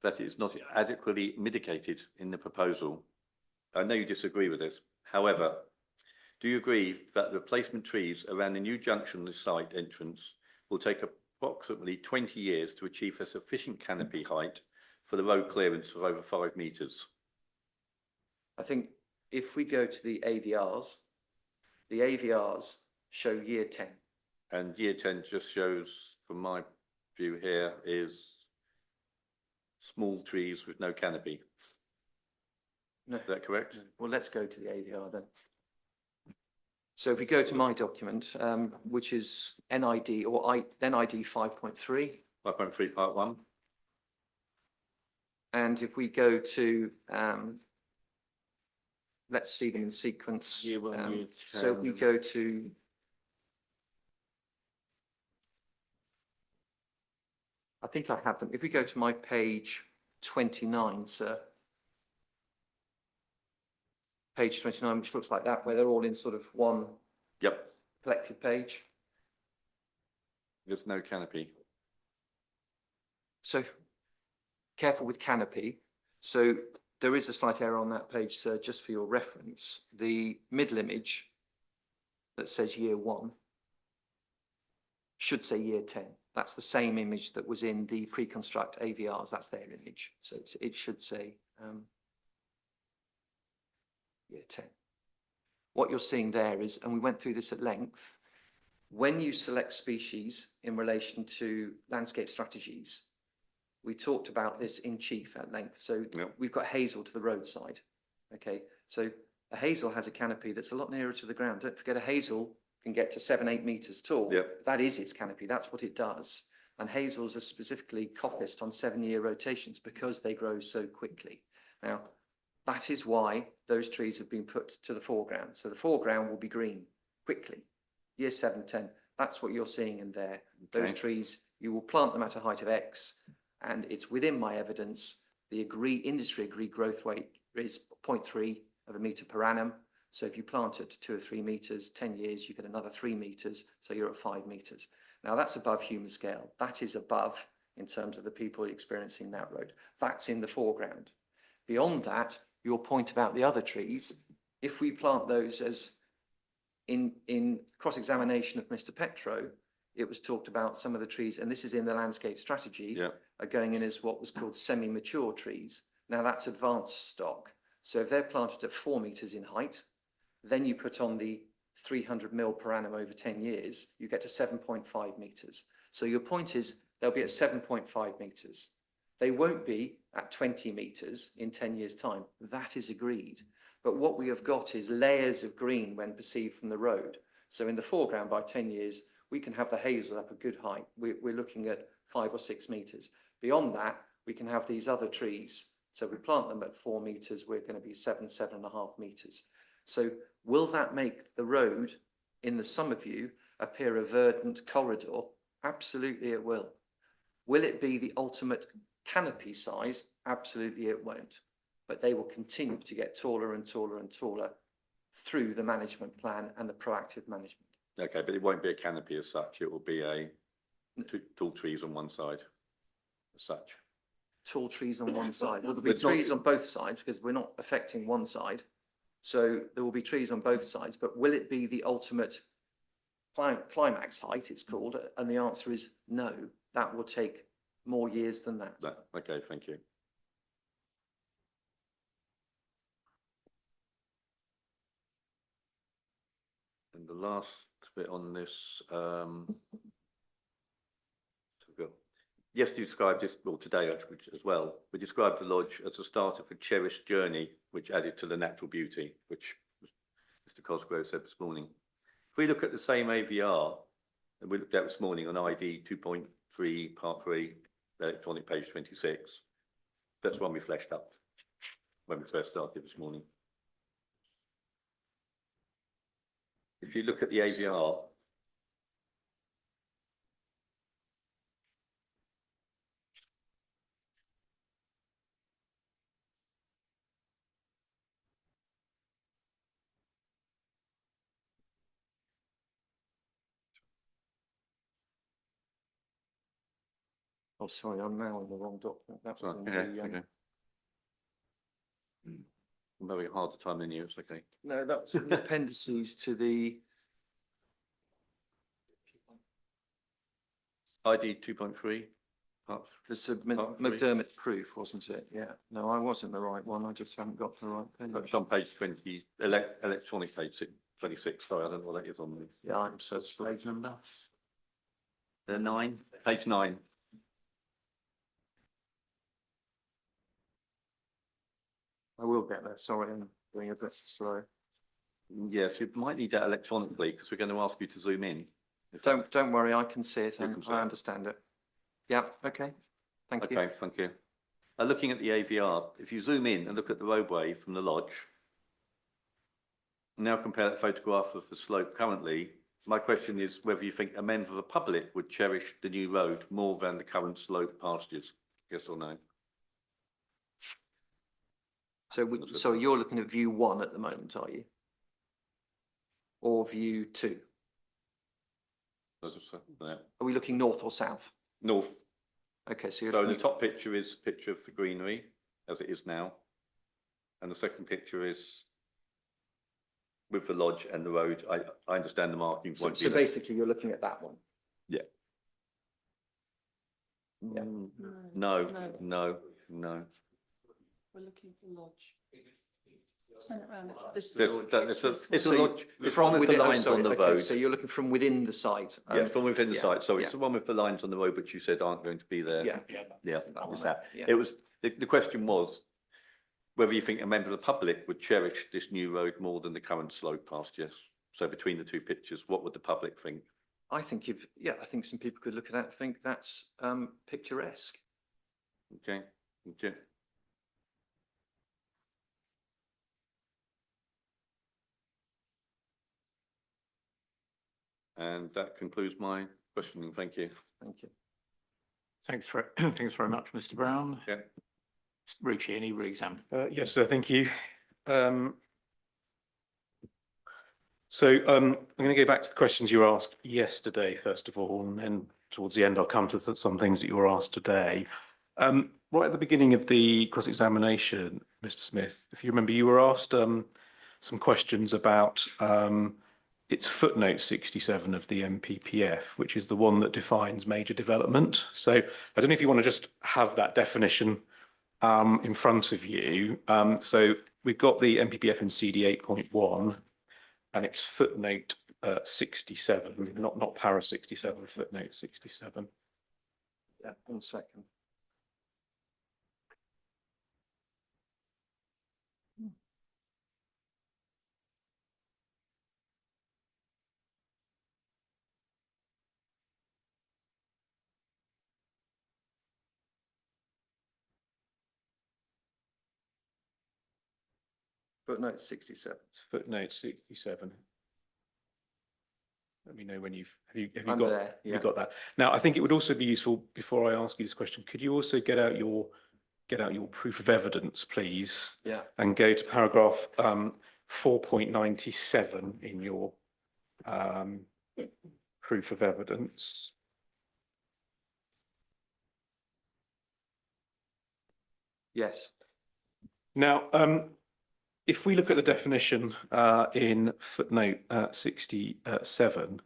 that is not adequately mitigated in the proposal. I know you disagree with this. However, do you agree that the replacement trees around the new junction site entrance will take approximately 20 years to achieve a sufficient canopy height for the road clearance of over 5 metres? I think if we go to the AVRs show year 10. And year 10 just shows, from my view here, is small trees with no canopy. No. Is that correct? Well, let's go to the AVR then. So if we go to my document, which is NID or NID 5.3. 5.3 part 1. And if we go to, let's see them in sequence. Year 1, year So if we 10. go to, I think I have them. If we go to my page 29, sir. Page 29, which looks like that, where they're all in sort of one Yep, collected page. there's no canopy. So careful with canopy. So there is a slight error on that page, sir, just for your reference. The middle image that says year 1 should say year 10. That's the same image that was in the pre-construct AVRs. That's their image. So it should say year 10. What you're seeing there is, and we went through this at length, when you select species in relation to landscape strategies, we talked about this in chief at length. So Yep. we've got hazel to the roadside. Okay, so a hazel has a canopy that's a lot nearer to the ground. Don't forget, a hazel can get to 7-8 meters tall. Yep. That is its canopy. That's what it does. And hazels are specifically coppiced on 7-year rotations because they grow so quickly. Now, that is why those trees have been put to the foreground. So the foreground will be green quickly. Year 7, 10, that's what you're seeing in there. Those Okay. trees, you will plant them at a height of X, and it's within my evidence. The industry agreed growth rate is 0.3 of a metre per annum. So if you plant it 2 or 3 metres, 10 years, you get another 3 metres. So you're at 5 metres. Now that's above human scale. That is above in terms of the people experiencing that road. That's in the foreground. Beyond that, your point about the other trees, if we plant those as in cross-examination of Mr. Petro, it was talked about some of the trees, and this is in the landscape strategy, Yeah. are going in as what was called semi-mature trees. Now that's advanced stock. So if they're planted at 4 metres in height, then you put on the 300 mil per annum over 10 years, you get to 7.5 metres. So your point is they'll be at 7.5 metres. They won't be at 20 metres in 10 years' time. That is agreed. But what we have got is layers of green when perceived from the road. So in the foreground, by 10 years, we can have the hazel up a good height. We're looking at 5 or 6 metres. Beyond that, we can have these other trees. So we plant them at 4 metres, we're going to be 7.5 metres. So will that make the road in the summer view appear a verdant corridor? Absolutely it will. Will it be the ultimate canopy size? Absolutely it won't. But they will continue to get taller and taller and taller through the management plan and the proactive management. Okay, but it won't be a canopy as such. It will be tall trees on one side as such. Tall trees on one side. Well, there'll be But not- trees on both sides because we're not affecting one side. So there will be trees on both sides, but will it be the ultimate climax height, it's called? And the answer is no. That will take more years than that. Okay, thank you. And the last bit on this, so we've got- yes, you described this, well, today actually as well. We described the lodge as a start of a cherished journey, which added to the natural beauty, which Mr. Cosgrove said this morning. If we look at the same AVR, and we looked at this morning on ID 2.3, part 3, electronic page 26, that's one we fleshed up when we first started this morning. If you look at the AVR, Oh, sorry, I'm now on the wrong document. That was sorry, on yeah, the, okay. I'm having a harder time than you, it's okay. no, that's the appendices to the, ID 2.3, part the Part three. McDermott proof, wasn't it? Yeah. No, I wasn't the right one. I just haven't got the right pen. that's on page 20, electronic page 26, sorry, I don't know what that is on the. Yeah, I'm so sorry. Page number? The 9, page 9. I will get there. Sorry, I'm going a bit slow. Yes, you might need that electronically because we're going to ask you to zoom in. If- Don't worry, I can see it You and can see I it. understand it. Yeah, okay. Thank you. Okay, thank you. Looking at the AVR, if you zoom in and look at the roadway from the lodge, now compare that photograph of the slope currently, my question is whether you think a member of the public would cherish the new road more than the current slope pastures, yes or no? So, so you're looking at view 1 at the moment, are you? Or view 2? Yeah. Are we looking north or south? North. Okay, so you're So the looking, top picture is a picture of the greenery as it is now. And the second picture is with the lodge and the road. I understand the markings so, won't be so there. basically you're looking at that one. Yeah. Yeah. No, no, no. We're looking for lodge. Turn it round. It's There's, this. it's a So lodge, it's one with the within- oh, lines sorry, on the okay, road. So you're looking from within the site. Yeah, from within the yeah, site. So it's yeah. the one with the lines on the road, which you said aren't going to be there. Yeah. Yeah, That one it's there, that. yeah. It was, the question was whether you think a member of the public would cherish this new road more than the current slope pastures. So between the two pictures, what would the public think? I think I think some people could look at that and think that's picturesque. Okay, thank you. And that concludes my questioning. Thank you. Thank you. Thanks thanks very much, Mr. Brown. Yeah. Ruchi, any re-exam? Yes, sir, thank you. So I'm going to go back to the questions you were asked yesterday, first of all, and then towards the end, I'll come to some things that you were asked today. Right at the beginning of the cross-examination, Mr. Smith, if you remember, you were asked some questions about it's footnote 67 of the MPPF, which is the one that defines major development. So I don't know if you want to just have that definition in front of you. So we've got the MPPF in CD 8.1, and it's footnote 67, not para 67, footnote 67. Yeah, 1 second. Footnote 67. Footnote 67. Let me know when have you I'm got there, you yeah. got that. Now, I think it would also be useful, before I ask you this question, could you also get out your proof of evidence, please, Yeah, and go to paragraph 4.97 in your proof of evidence. yes, Now, if we look at the definition in footnote 67,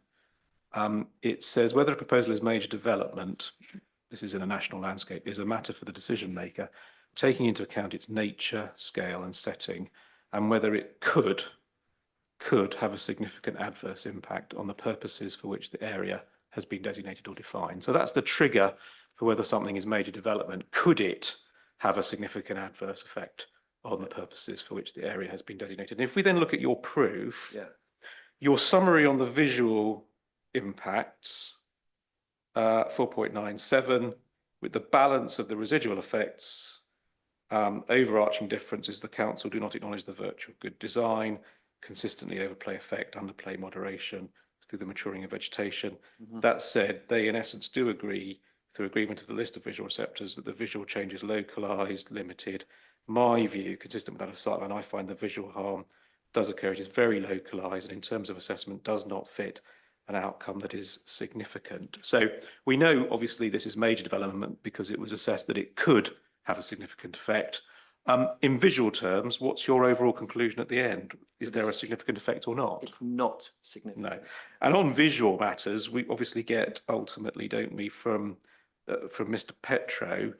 it says whether a proposal is major development, this is in a national landscape, is a matter for the decision maker, taking into account its nature, scale and setting, and whether it could have a significant adverse impact on the purposes for which the area has been designated or defined. So that's the trigger for whether something is major development. Could it have a significant adverse effect on the purposes for which the area has been designated? And if we then look at your proof, yeah, your summary on the visual impacts, 4.97, with the balance of the residual effects, overarching difference is the council do not acknowledge the virtue of good design, consistently overplay effect, underplay moderation through the maturing of vegetation. That said, they in essence do agree, through agreement of the list of visual receptors, that the visual change is localised, limited. My view, consistent with that of Sightline, I find the visual harm does occur. It is very localised, and in terms of assessment, does not fit an outcome that is significant. So we know, obviously, this is major development because it was assessed that it could have a significant effect. In visual terms, what's your overall conclusion at the end? Is there a significant effect or not? it's not significant. No. And on visual matters, we obviously get ultimately, don't we, from Mr. Petro,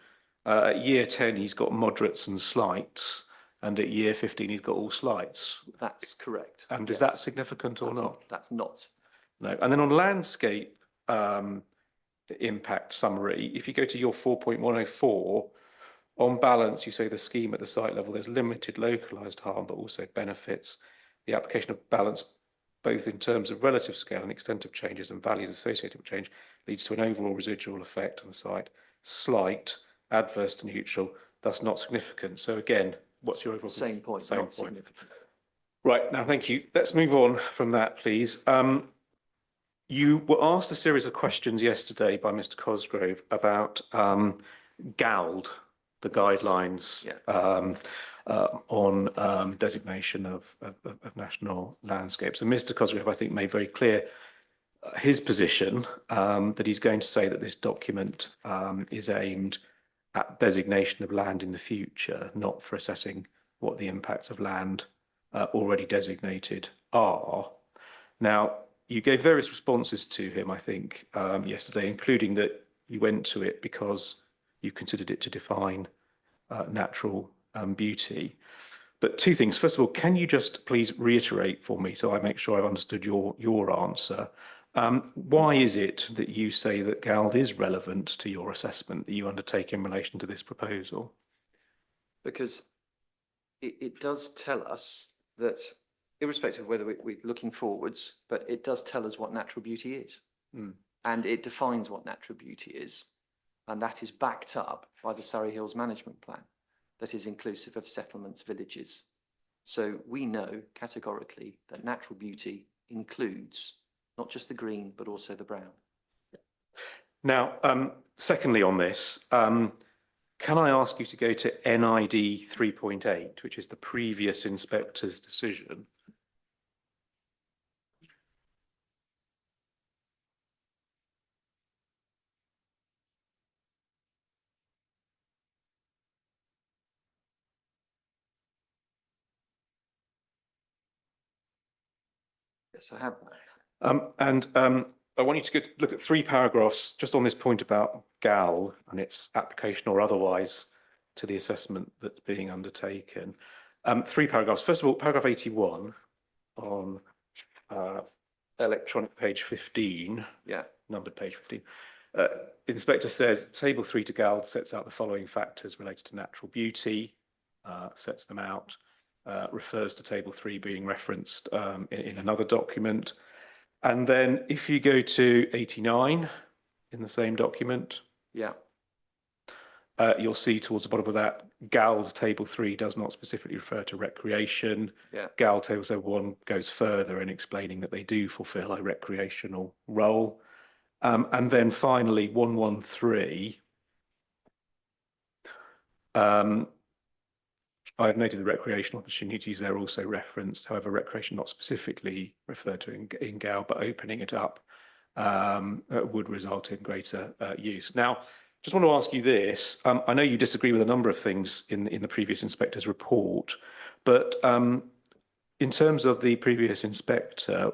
at year 10, he's got moderates and slights, and at year 15, he's got all slights. That's correct. And is yes. that significant or That's not? That's not. No. And then on landscape impact summary, if you go to your 4.104, on balance, you say the scheme at the site level, there's limited localised harm, but also benefits. The application of balance, both in terms of relative scale and extent of changes and values associated with change, leads to an overall residual effect on the site, slight, adverse to neutral, thus not significant. So again, what's your overall? Same point, Same not point. significant. Right, now, thank you. Let's move on from that, please. You were asked a series of questions yesterday by Mr. Cosgrove about GALD, the guidelines on designation of national landscapes. And Mr. Cosgrove, I think, made very clear his position that he's going to say that this document is aimed at designation of land in the future, not for assessing what the impacts of land already designated are. Now, you gave various responses to him, I think, yesterday, including that you went to it because you considered it to define natural beauty. But two things. First of all, can you just please reiterate for me, so I make sure I've understood your answer? Why is it that you say that GALD is relevant to your assessment that you undertake in relation to this proposal? Because it does tell us that, irrespective of whether we're looking forwards, but it does tell us what natural beauty is. And it defines what natural beauty is. And that is backed up by the Surrey Hills Management Plan that is inclusive of settlements, villages. So we know categorically that natural beauty includes not just the green, but also the brown. Now, secondly on this, can I ask you to go to NID 3.8, which is the previous inspector's decision? Yes, I have. And I want you to look at 3 paragraphs just on this point about GAL and its application or otherwise to the assessment that's being undertaken. 3 paragraphs. First of all, paragraph 81 on electronic page 15. Yeah. Numbered page 15. Inspector says table 3 to GALD sets out the following factors related to natural beauty, sets them out, refers to table 3 being referenced in another document. And then if you go to 89 in the same document, Yeah. you'll see towards the bottom of that, GAL's table 3 does not specifically refer to recreation. Yeah. GAL table 1 goes further in explaining that they do fulfill a recreational role. And then finally, 113. I've noted the recreational opportunities there also referenced. However, recreation not specifically referred to in GAL, but opening it up would result in greater use. Now, just want to ask you this. I know you disagree with a number of things in the previous inspector's report, but in terms of the previous inspector,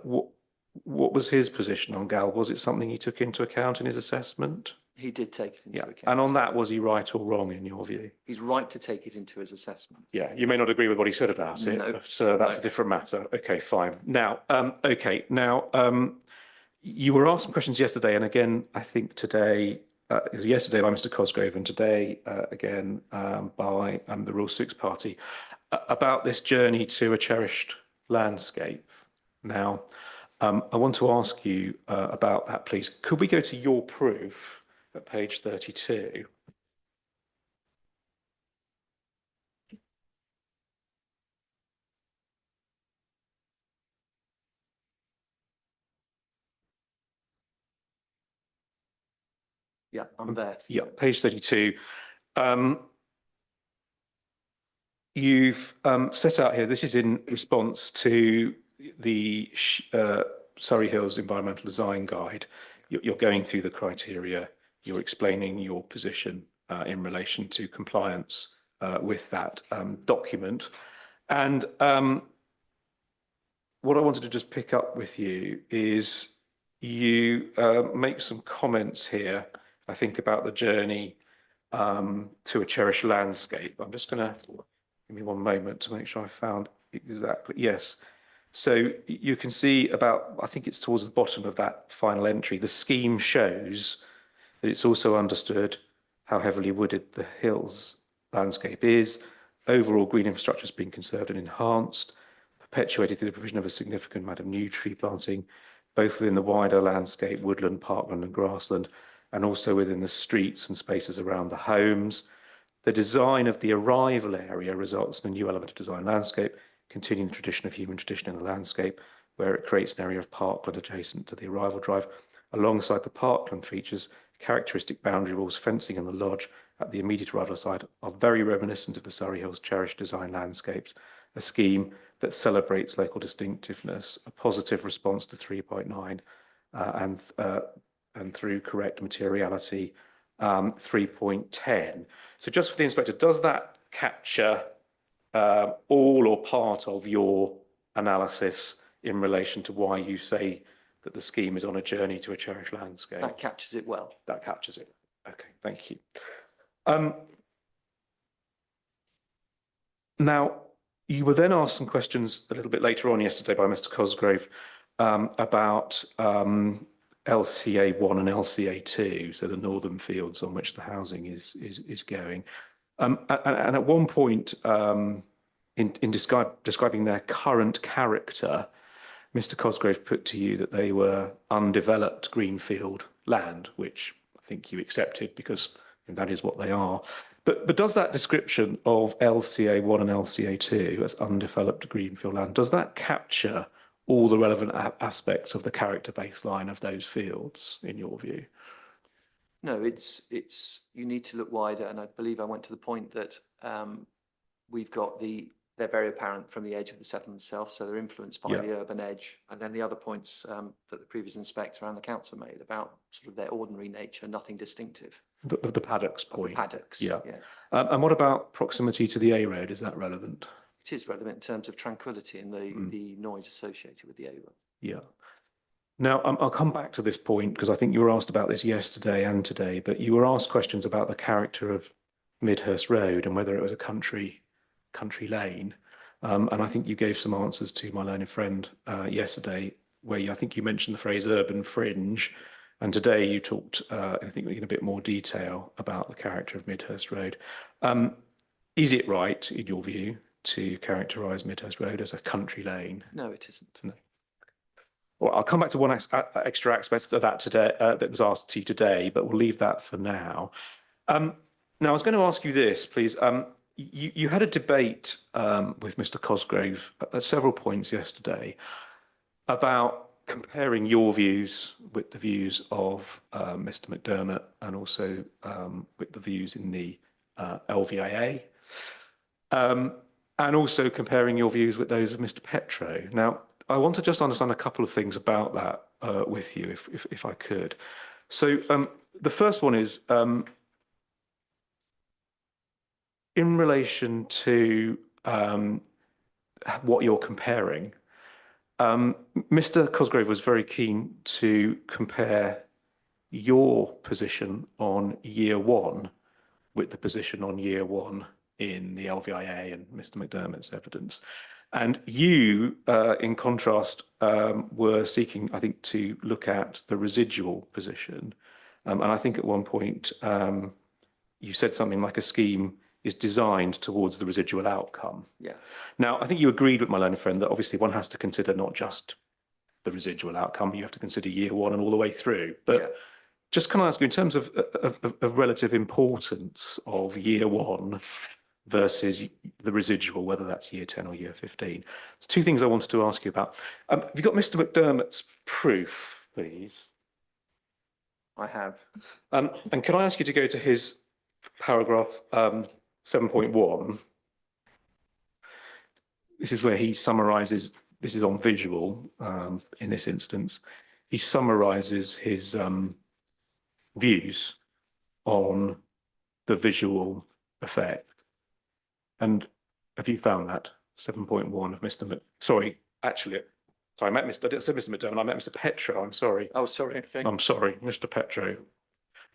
what was his position on GAL? Was it something he took into account in his assessment? He did take it into account. And on that, was he right or wrong in your view? He's right to take it into his assessment. Yeah, you may not agree with what he said about it, No. so that's No. a different matter. Okay, fine. Now, you were asked some questions yesterday, and again, I think today, yesterday by Mr. Cosgrove, and today again by the Rule 6 party, about this journey to a cherished landscape. Now, I want to ask you about that, please. Could we go to your proof at page 32? Yeah, I'm there. Yeah, page 32. You've set out here, this is in response to the Surrey Hills Environmental Design Guide. You're going through the criteria, you're explaining your position in relation to compliance with that document. And what I wanted to just pick up with you is you make some comments here, I think, about the journey to a cherished landscape. I'm just going to give me one moment to make sure I found exactly. Yes. So you can see about, I think it's towards the bottom of that final entry, the scheme shows that it's also understood how heavily wooded the hills landscape is. Overall green infrastructure has been conserved and enhanced, perpetuated through the provision of a significant amount of new tree planting, both within the wider landscape, woodland, parkland and grassland, and also within the streets and spaces around the homes. The design of the arrival area results in a new element of design landscape, continuing the tradition of human tradition in the landscape, where it creates an area of parkland adjacent to the arrival drive. Alongside the parkland features, characteristic boundary walls, fencing and the lodge at the immediate arrival side are very reminiscent of the Surrey Hills cherished design landscapes, a scheme that celebrates local distinctiveness, a positive response to 3.9 and through correct materiality 3.10. So just for the inspector, does that capture all or part of your analysis in relation to why you say that the scheme is on a journey to a cherished landscape? That captures it well. That captures it. Okay, thank you. Now, you were then asked some questions a little bit later on yesterday by Mr. Cosgrove about LCA 1 and LCA 2, so the northern fields on which the housing is going. And at one point, in describing their current character, Mr. Cosgrove put to you that they were undeveloped greenfield land, which I think you accepted because that is what they are. But does that description of LCA 1 and LCA 2 as undeveloped greenfield land, does that capture all the relevant aspects of the character baseline of those fields, in your view? No, you need to look wider, and I believe I went to the point that we've got they're very apparent from the edge of the settlement itself, so they're influenced by the urban edge, and then the other points that the previous inspector and the council made about sort of their ordinary nature, nothing distinctive. The paddocks Of point. the paddocks. Yeah. And what about proximity to the A road? Is that relevant? It is relevant in terms of tranquility and the noise associated with the AWAB. Yeah. Now, I'll come back to this point because I think you were asked about this yesterday and today, but you were asked questions about the character of Midhurst Road and whether it was a country lane. And I think you gave some answers to my learned friend yesterday, where I think you mentioned the phrase urban fringe. And today you talked, I think in a bit more detail about the character of Midhurst Road. Is it right, in your view, to characterise Midhurst Road as a country lane? No, it isn't. No. Well, I'll come back to one extra aspect of that today that was asked to you today, but we'll leave that for now. Now, I was going to ask you this, please. You had a debate with Mr. Cosgrove at several points yesterday about comparing your views with the views of Mr. McDermott and also with the views in the LVIA, and also comparing your views with those of Mr. Petro. Now, I want to just understand a couple of things about that with you, if I could. So the first one is in relation to what you're comparing. Mr. Cosgrove was very keen to compare your position on year one with the position on year one in the LVIA and Mr. McDermott's evidence. And you, in contrast, were seeking, I think, to look at the residual position. And I think at one point you said something like a scheme is designed towards the residual outcome. Yeah. Now, I think you agreed with my learned friend that obviously one has to consider not just the residual outcome, you have to consider year one and all the way through. But Yeah. just can I ask you, in terms of relative importance of year one versus the residual, whether that's year 10 or year 15. There's two things I wanted to ask you about. Have you got Mr. McDermott's proof, please? I have. And can I ask you to go to his paragraph 7.1? This is where he summarises, this is on visual in this instance, he summarises his views on the visual effect. And have you found that 7.1 of Mr. Sorry, actually, sorry, I meant Mr. I didn't say Mr. McDermott, I meant Mr. Petro. I'm sorry. Oh, sorry. Okay. I'm sorry, Mr. Petro.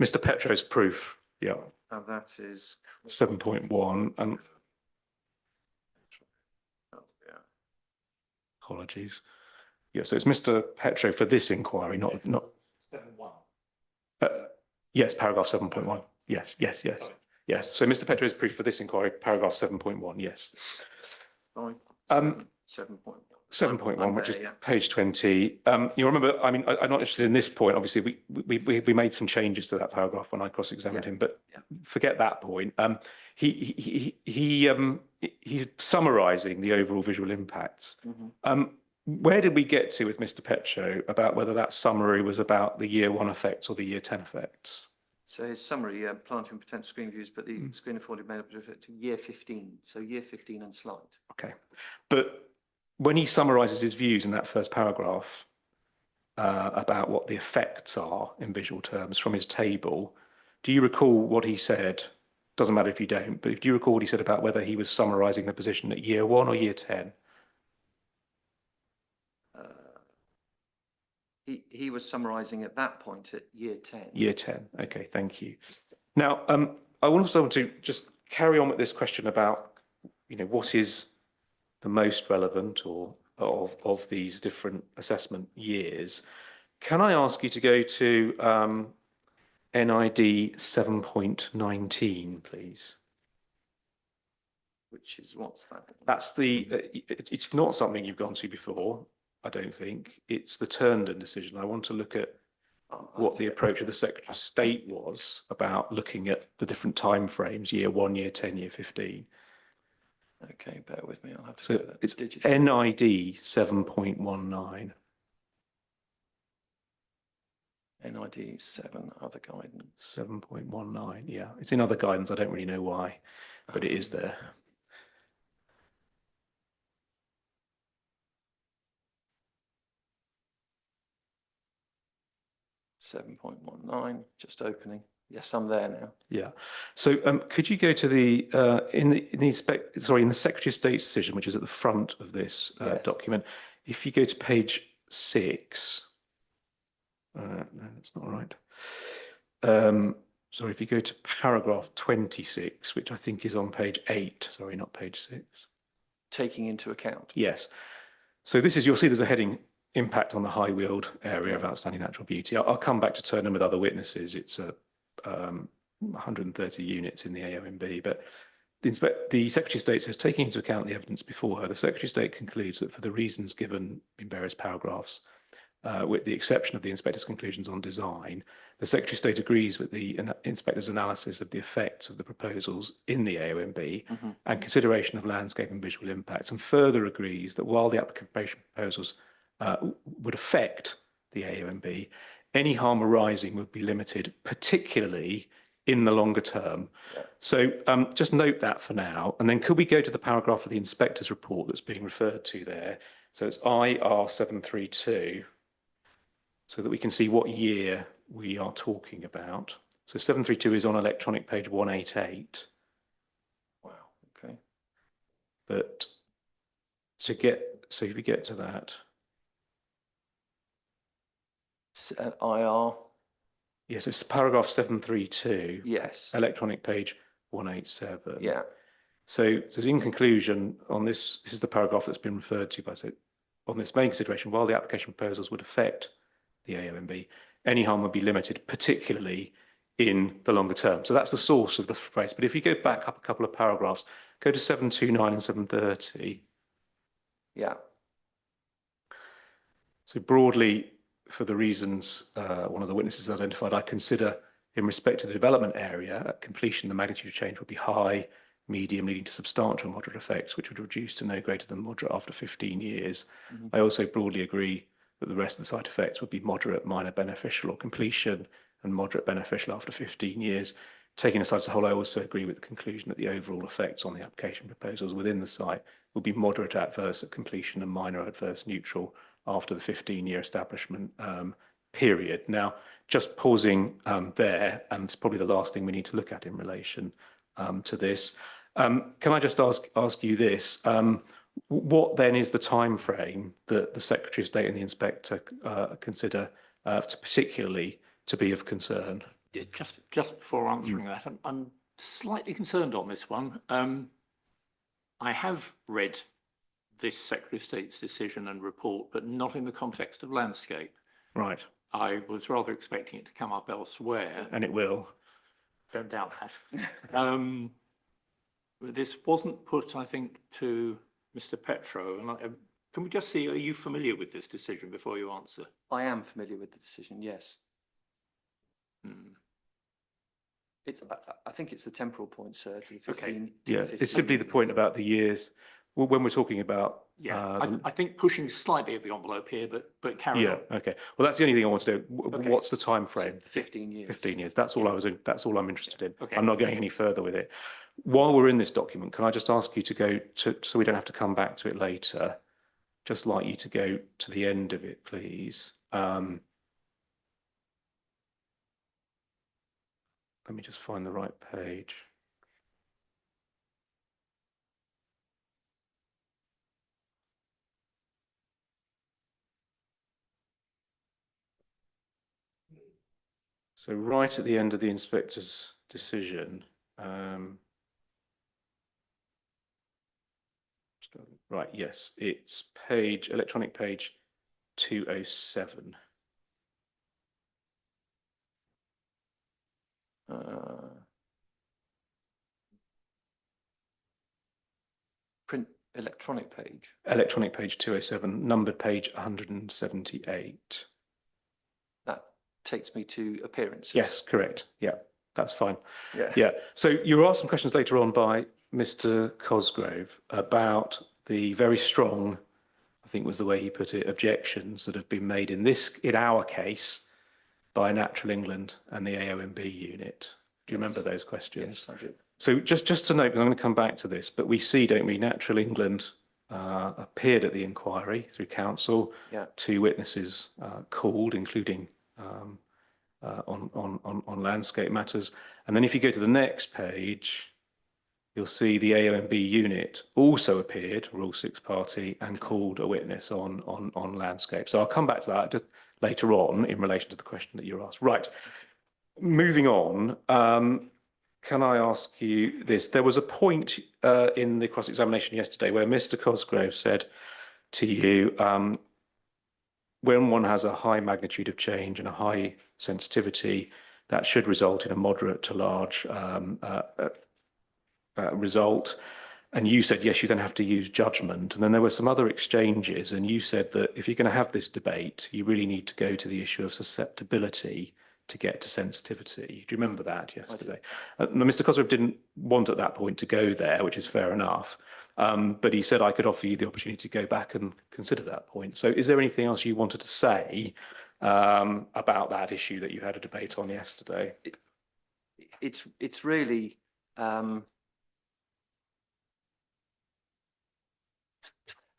Mr. Petro's proof. Yeah. And that is 7.1 and oh, yeah. apologies. Yeah, so it's Mr. Petro for this inquiry, not 7.1. Yes, paragraph 7.1. Yes. Yes. So Mr. Petro's proof for this inquiry, paragraph 7.1. Yes. Fine. 7.1. 7.1, which is yeah. page 20. You remember, I mean, I'm not interested in this point. Obviously, we made some changes to that paragraph when I cross-examined him, but forget that point. He's summarising the overall visual impacts. Where did we get to with Mr. Petro about whether that summary was about the year one effects or the year 10 effects? So his summary, planting potential screen views, but the screen afforded made up of to year 15. So year 15 and slight. Okay. But when he summarises his views in that first paragraph about what the effects are in visual terms from his table, do you recall what he said? Doesn't matter if you don't, but do you recall what he said about whether he was summarising the position at year 1 or year 10? He was summarising at that point at year 10. Year 10. Okay, thank you. Now, I also want to just carry on with this question about, what is the most relevant or of these different assessment years. Can I ask you to go to NID 7.19, please? Which is, what's that? That's it's not something you've gone to before, I don't think. It's the Turndon decision. I want to look at what the approach of the Secretary of State was about looking at the different time-frames, year 1, year 10, year 15. Okay, bear with me. I'll have to So go that it's digital. NID 7.19. NID 7, other guidance. 7.19, yeah. It's in other guidance. I don't really know why, but it is there. .19, just opening. Yes, I'm there now. Yeah. So could you go to the in the Secretary of State's decision, which is at the front of this Yes. document? If you go to page 6, no, that's not right. Sorry, if you go to paragraph 26, which I think is on page 8. Sorry, not page 6. Taking into account. Yes. So this is, you'll see there's a heading, impact on the high Weald area of outstanding natural beauty. I'll come back to Turnham with other witnesses. It's 130 units in the AONB, but the Secretary of State says, taking into account the evidence before her, the Secretary of State concludes that for the reasons given in various paragraphs, with the exception of the inspector's conclusions on design, the Secretary of State agrees with the inspector's analysis of the effects of the proposals in the AONB and consideration of landscape and visual impacts, and further agrees that while the application proposals would affect the AONB, any harm arising would be limited, particularly in the longer term. Yeah. So just note that for now. And then could we go to the paragraph of the inspector's report that's being referred to there? So it's IR 732, so that we can see what year we are talking about. So 732 is on electronic page 188. Wow. Okay. But so if we get to that, IR. yes, it's paragraph 732. Yes. Electronic page 187. Yeah. So it says, in conclusion, on this is the paragraph that's been referred to by on this main consideration, while the application proposals would affect the AONB, any harm would be limited, particularly in the longer term. So that's the source of the phrase. But if you go back up a couple of paragraphs, go to 729 and 730. Yeah. So broadly, for the reasons one of the witnesses identified, I consider in respect to the development area, at completion, the magnitude of change would be high, medium, leading to substantial moderate effects, which would reduce to no greater than moderate after 15 years. I also broadly agree that the rest of the site effects would be moderate, minor, beneficial, or completion, and moderate, beneficial after 15 years. Taking aside as a whole, I also agree with the conclusion that the overall effects on the application proposals within the site would be moderate adverse at completion and minor adverse neutral after the 15-year establishment period. Now, just pausing there, and it's probably the last thing we need to look at in relation to this. Can I just ask you this? What then is the time frame that the Secretary of State and the Inspector consider particularly to be of concern? Just before answering that, I'm slightly concerned on this one. I have read this Secretary of State's decision and report, but not in the context of landscape. Right. I was rather expecting it to come up elsewhere. And it will. Don't doubt that. This wasn't put, I think, to Mr. Petro. And can we just see, are you familiar with this decision before you answer? I am familiar with the decision. Yes. I think it's the temporal point, sir, to the 15. Yeah, it's simply the point about the years. Well, when we're talking about I think pushing slightly at the envelope here, but carry on. Okay. Well, that's the only thing I want to do. Okay. What's the time frame? 15 years. 15 years. That's all I was in. That's all I'm interested in. Okay. I'm not going any further with it. While we're in this document, can I just ask you to go to, so we don't have to come back to it later, just like you to go to the end of it, please. Let me just find the right page. So right at the end of the inspector's decision, right, yes, it's electronic page 207. Print electronic page. Electronic page 207, numbered page 178. That takes me to appearances. Yes, correct. Yeah, that's fine. Yeah. Yeah. So you were asked some questions later on by Mr. Cosgrove about the very strong, I think was the way he put it, objections that have been made in our case, by Natural England and the AONB unit. Do you remember those questions? Yes, I do. So just to note, because I'm going to come back to this, but we see, don't we, Natural England appeared at the inquiry through counsel. Yeah. 2 witnesses called, including on landscape matters. And then if you go to the next page, you'll see the AONB unit also appeared, Rule 6 party, and called a witness on landscape. So I'll come back to that later on in relation to the question that you asked. Right, moving on, can I ask you this? There was a point in the cross-examination yesterday where Mr. Cosgrove said to you, when one has a high magnitude of change and a high sensitivity, that should result in a moderate to large result. And you said, yes, you then have to use judgment. And then there were some other exchanges, and you said that if you're going to have this debate, you really need to go to the issue of susceptibility to get to sensitivity. Do you remember that yesterday? Mr. Cosgrove didn't want at that point to go there, which is fair enough. But he said I could offer you the opportunity to go back and consider that point. So is there anything else you wanted to say about that issue that you had a debate on yesterday? It's really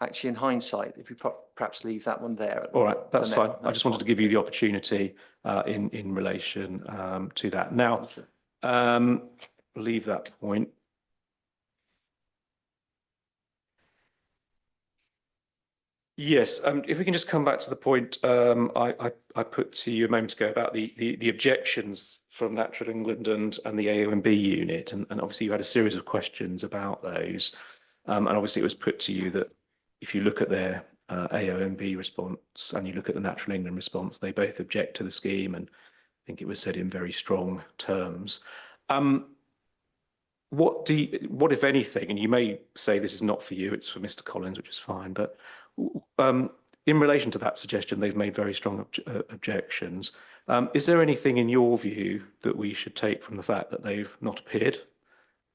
actually, in hindsight, if we perhaps leave that one there. All right, that's fine. I just wanted to give you the opportunity in relation to that. Now, leave that point. Yes, if we can just come back to the point I put to you a moment ago about the objections from Natural England and the AONB unit, and obviously you had a series of questions about those, and obviously it was put to you that if you look at their AONB response and you look at the Natural England response, they both object to the scheme, and I think it was said in very strong terms. What if anything, and you may say this is not for you, it's for Mr. Collins, which is fine, but in relation to that suggestion, they've made very strong objections. Is there anything in your view that we should take from the fact that they've not appeared?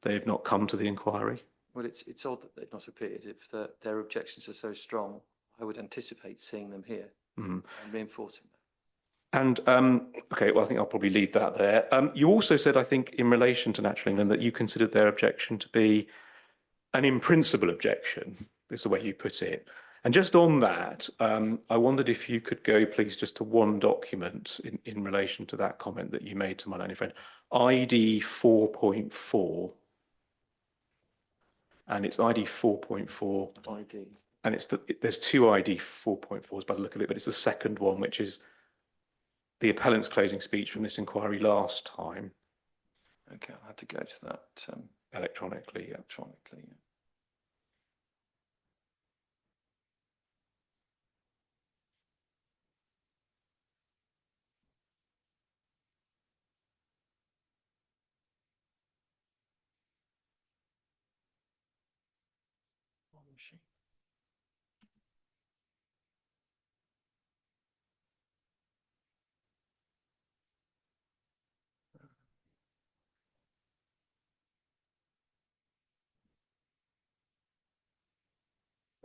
They've not come to the inquiry? Well, it's odd that they've not appeared. If their objections are so strong, I would anticipate seeing them here and reinforcing them. And okay, well, I think I'll probably leave that there. You also said, I think, in relation to Natural England, that you considered their objection to be an in principle objection, is the way you put it. And just on that, I wondered if you could go, please, just to one document in relation to that comment that you made to my learned friend, ID 4.4. And it's ID 4.4. ID. And there's two ID 4.4s by the look of it, but it's the second one, which is the appellant's closing speech from this inquiry last time. Okay, I'll have to go to that Electronically, yeah. electronically. Yeah.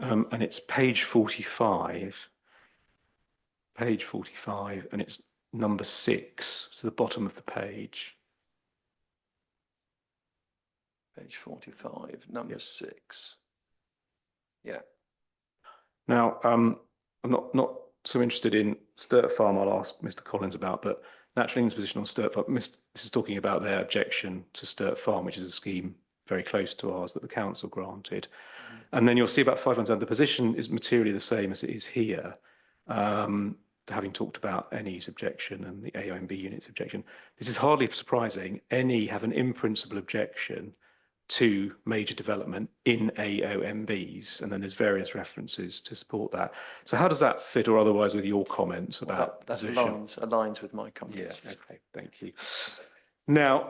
And it's page 45. Page 45, and it's number 6, to the bottom of the page. Page 45, number 6. Yeah. Now, I'm not so interested in Sturt Farm, I'll ask Mr. Collins about, but Natural England's position on Sturt Farm, this is talking about their objection to Sturt Farm, which is a scheme very close to ours that the council granted. And then you'll see about 5 lines down, the position is materially the same as it is here, having talked about NE's objection and the AONB unit's objection. This is hardly surprising. NE have an in-principle objection to major development in AONBs, and then there's various references to support that. So how does that fit, or otherwise, with your comments about that aligns with my comments. Yeah, okay, thank you. Now,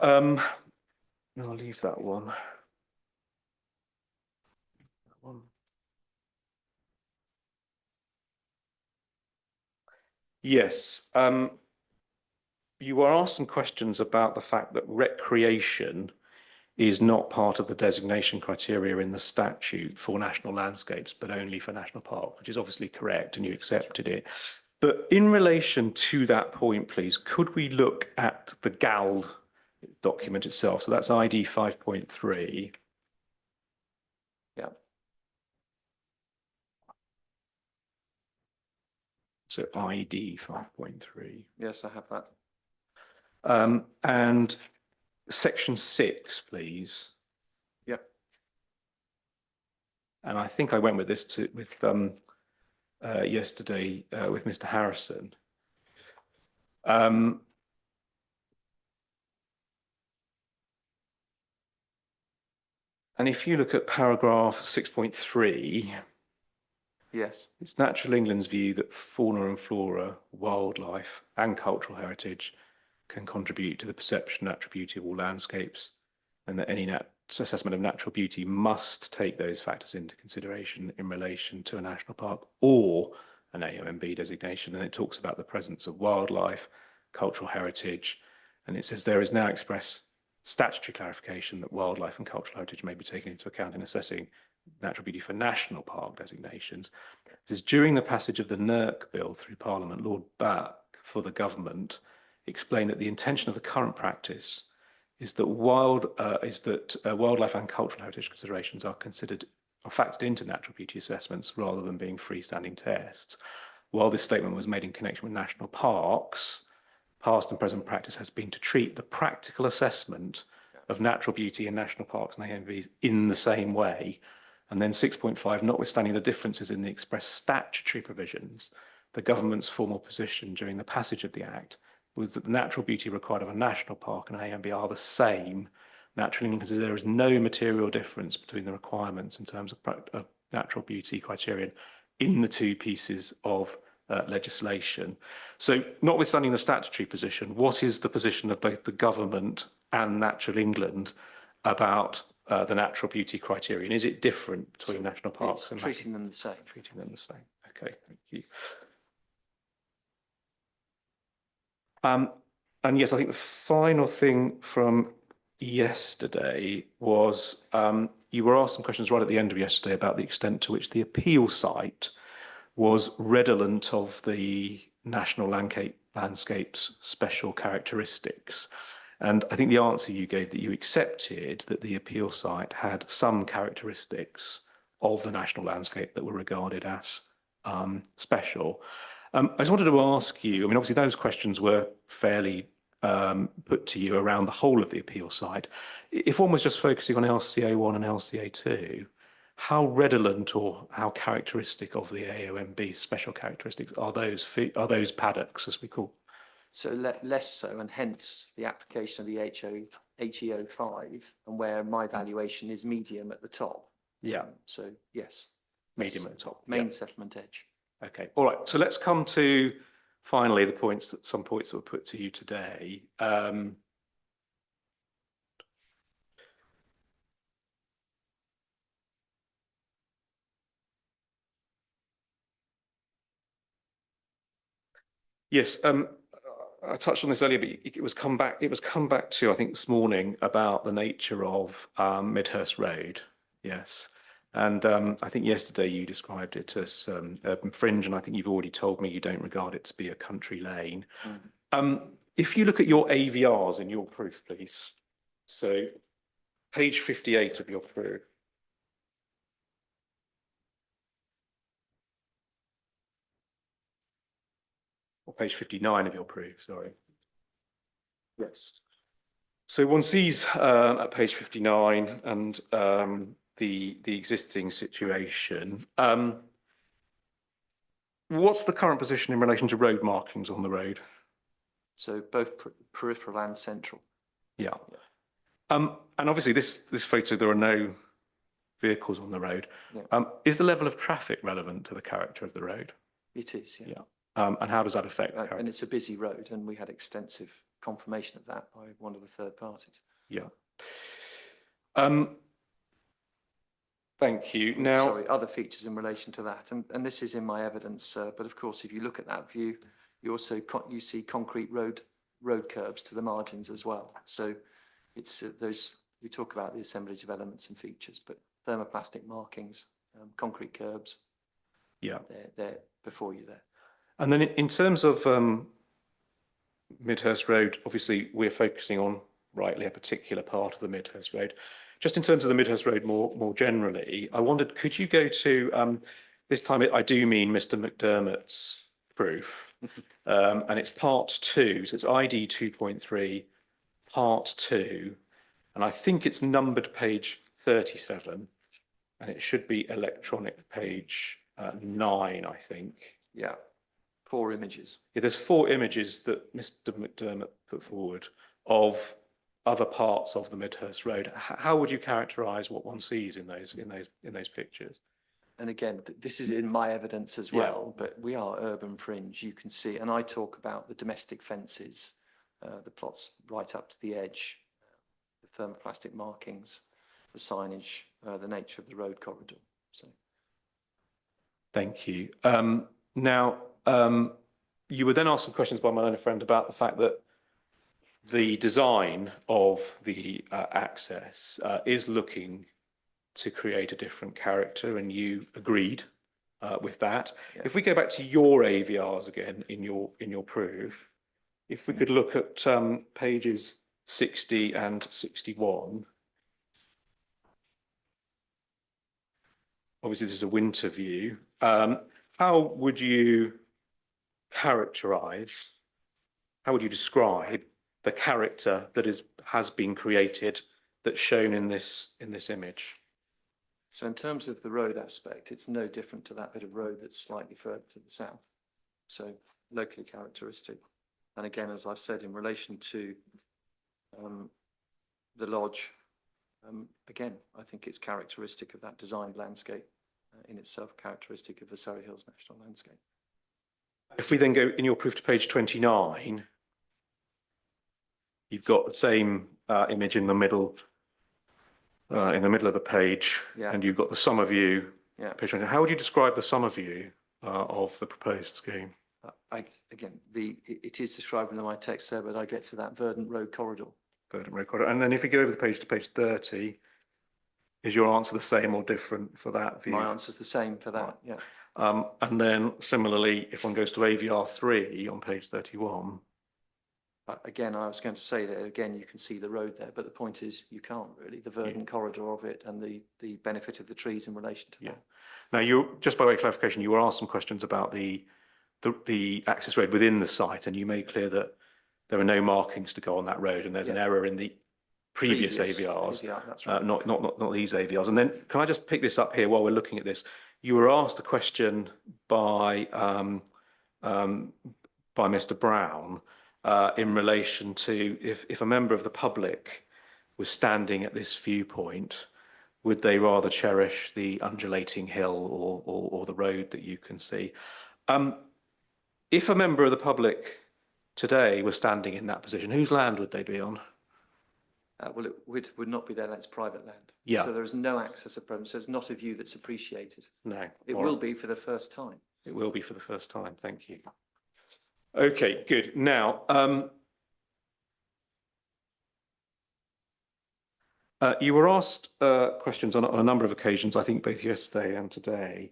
I'll leave that one. Yes, you were asked some questions about the fact that recreation is not part of the designation criteria in the statute for national landscapes, but only for national parks, which is obviously correct, and you accepted it. But in relation to that point, please, could we look at the GAL document itself? So that's ID 5.3. Yeah. So ID 5.3. Yes, I have that. And section 6, please. Yep. And I think I went with this yesterday with Mr. Harrison. And if you look at paragraph 6.3, Yes. it's Natural England's view that fauna and flora, wildlife and cultural heritage can contribute to the perception and natural beauty of all landscapes, and that any assessment of natural beauty must take those factors into consideration in relation to a national park or an AONB designation. And it talks about the presence of wildlife, cultural heritage, and it says there is now express statutory clarification that wildlife and cultural heritage may be taken into account in assessing natural beauty for national park designations. It says during the passage of the NERC bill through Parliament, Lord Back for the government explained that the intention of the current practice is that wildlife and cultural heritage considerations are factored into natural beauty assessments rather than being freestanding tests. While this statement was made in connection with national parks, past and present practice has been to treat the practical assessment of natural beauty in national parks and AONBs in the same way. And then 6.5, notwithstanding the differences in the express statutory provisions, the government's formal position during the passage of the Act was that the natural beauty required of a national park and AONB are the same. Natural England considers there is no material difference between the requirements in terms of natural beauty criterion in the two pieces of legislation. So notwithstanding the statutory position, what is the position of both the government and Natural England about the natural beauty criterion? Is it different between national parks It's and treating them the same. treating them the same? Okay, thank you. And yes, I think the final thing from yesterday was you were asked some questions right at the end of yesterday about the extent to which the appeal site was redolent of the national landscape's special characteristics. And I think the answer you gave that you accepted that the appeal site had some characteristics of the national landscape that were regarded as special. I just wanted to ask you, I mean, obviously those questions were fairly put to you around the whole of the appeal site. If one was just focusing on LCA 1 and LCA 2, how redolent or how characteristic of the AONB special characteristics are those paddocks, as we call? So less so, and hence the application of the HEO 5, and where my valuation is medium at the top. Yeah. So yes. Medium at the top. Main Yeah. settlement edge. Okay. All right. So let's come to finally some points that were put to you today. Yes. I touched on this earlier, but it was come back to, I think, this morning about the nature of Midhurst Road. Yes. And I think yesterday you described it as urban fringe, and I think you've already told me you don't regard it to be a country lane. If you look at your AVRs in your proof, please. So page 58 of your proof. Or page 59 of your proof, sorry. Yes. So one sees at page 59 and the existing situation. What's the current position in relation to road markings on the road? So both peripheral and central. Yeah. And obviously this photo, there are no vehicles on the road. Yeah. Is the level of traffic relevant to the character of the road? It is, yeah. And how does that affect the character? And it's a busy road, and we had extensive confirmation of that by one of the third parties. Yeah. Thank you. Now, Sorry, other features in relation to that, and this is in my evidence, but of course, if you look at that view, you also you see concrete road curbs to the margins as well. So it's those, we talk about the assemblage of elements and features, but thermoplastic markings, concrete curbs. Yeah. They're before you there. And then in terms of Midhurst Road, obviously we're focusing on rightly a particular part of the Midhurst Road. Just in terms of the Midhurst Road more generally, I wondered, could you go to, this time I do mean Mr. McDermott's proof. And it's part 2, so it's ID 2.3, part 2, and I think it's numbered page 37, and it should be electronic page 9, I think. Yeah, 4 images. Yeah, there's 4 images that Mr. McDermott put forward of other parts of the Midhurst Road. How would you characterise what one sees in those pictures? And again, this is in my evidence as Yeah. well, but we are urban fringe, you can see, and I talk about the domestic fences, the plots right up to the edge, the thermoplastic markings, the signage, the nature of the road corridor, so. Thank you. Now, you were then asked some questions by my learned friend about the fact that the design of the access is looking to create a different character, and you agreed with that. Yeah. If we go back to your AVRs again in your proof, if we could look at pages 60 and 61. Obviously, this is a winter view. How would you characterize, how would you describe the character that has been created that's shown in this image? So in terms of the road aspect, it's no different to that bit of road that's slightly further to the south. So locally characteristic. And again, as I've said, in relation to the lodge, again, I think it's characteristic of that designed landscape in itself, characteristic of the Surrey Hills National Landscape. If we then go in your proof to page 29, you've got the same image in the middle of the page, Yeah. and you've got the summer view. Yeah. Page 29. How would you describe the summer view of the proposed scheme? Again, it is described in my text there, but I get to that Verdant Road corridor. Verdant Road corridor. And then if you go over the page to page 30, is your answer the same or different for that view? My answer's the same for that, yeah. And then similarly, if one goes to AVR 3 on page 31. Again, I was going to say that again, you can see the road there, but the point is you can't really, the verdant corridor of it and the benefit of the trees in relation to that. Now, just by way of clarification, you were asked some questions about the access road within the site, and you made clear that there are no markings to go on that road, and there's an error in the previous AVRs, that's right. not these AVRs. And then, can I just pick this up here while we're looking at this? You were asked a question by Mr. Brown in relation to if a member of the public was standing at this viewpoint, would they rather cherish the undulating hill or the road that you can see? If a member of the public today was standing in that position, whose land would they be on? Well, it would not be there, that's private land. Yeah. So there is no access of problem, so it's not a view that's appreciated. No. It will be for the first time. It will be for the first time. Thank you. Okay, good. Now, you were asked questions on a number of occasions, I think both yesterday and today,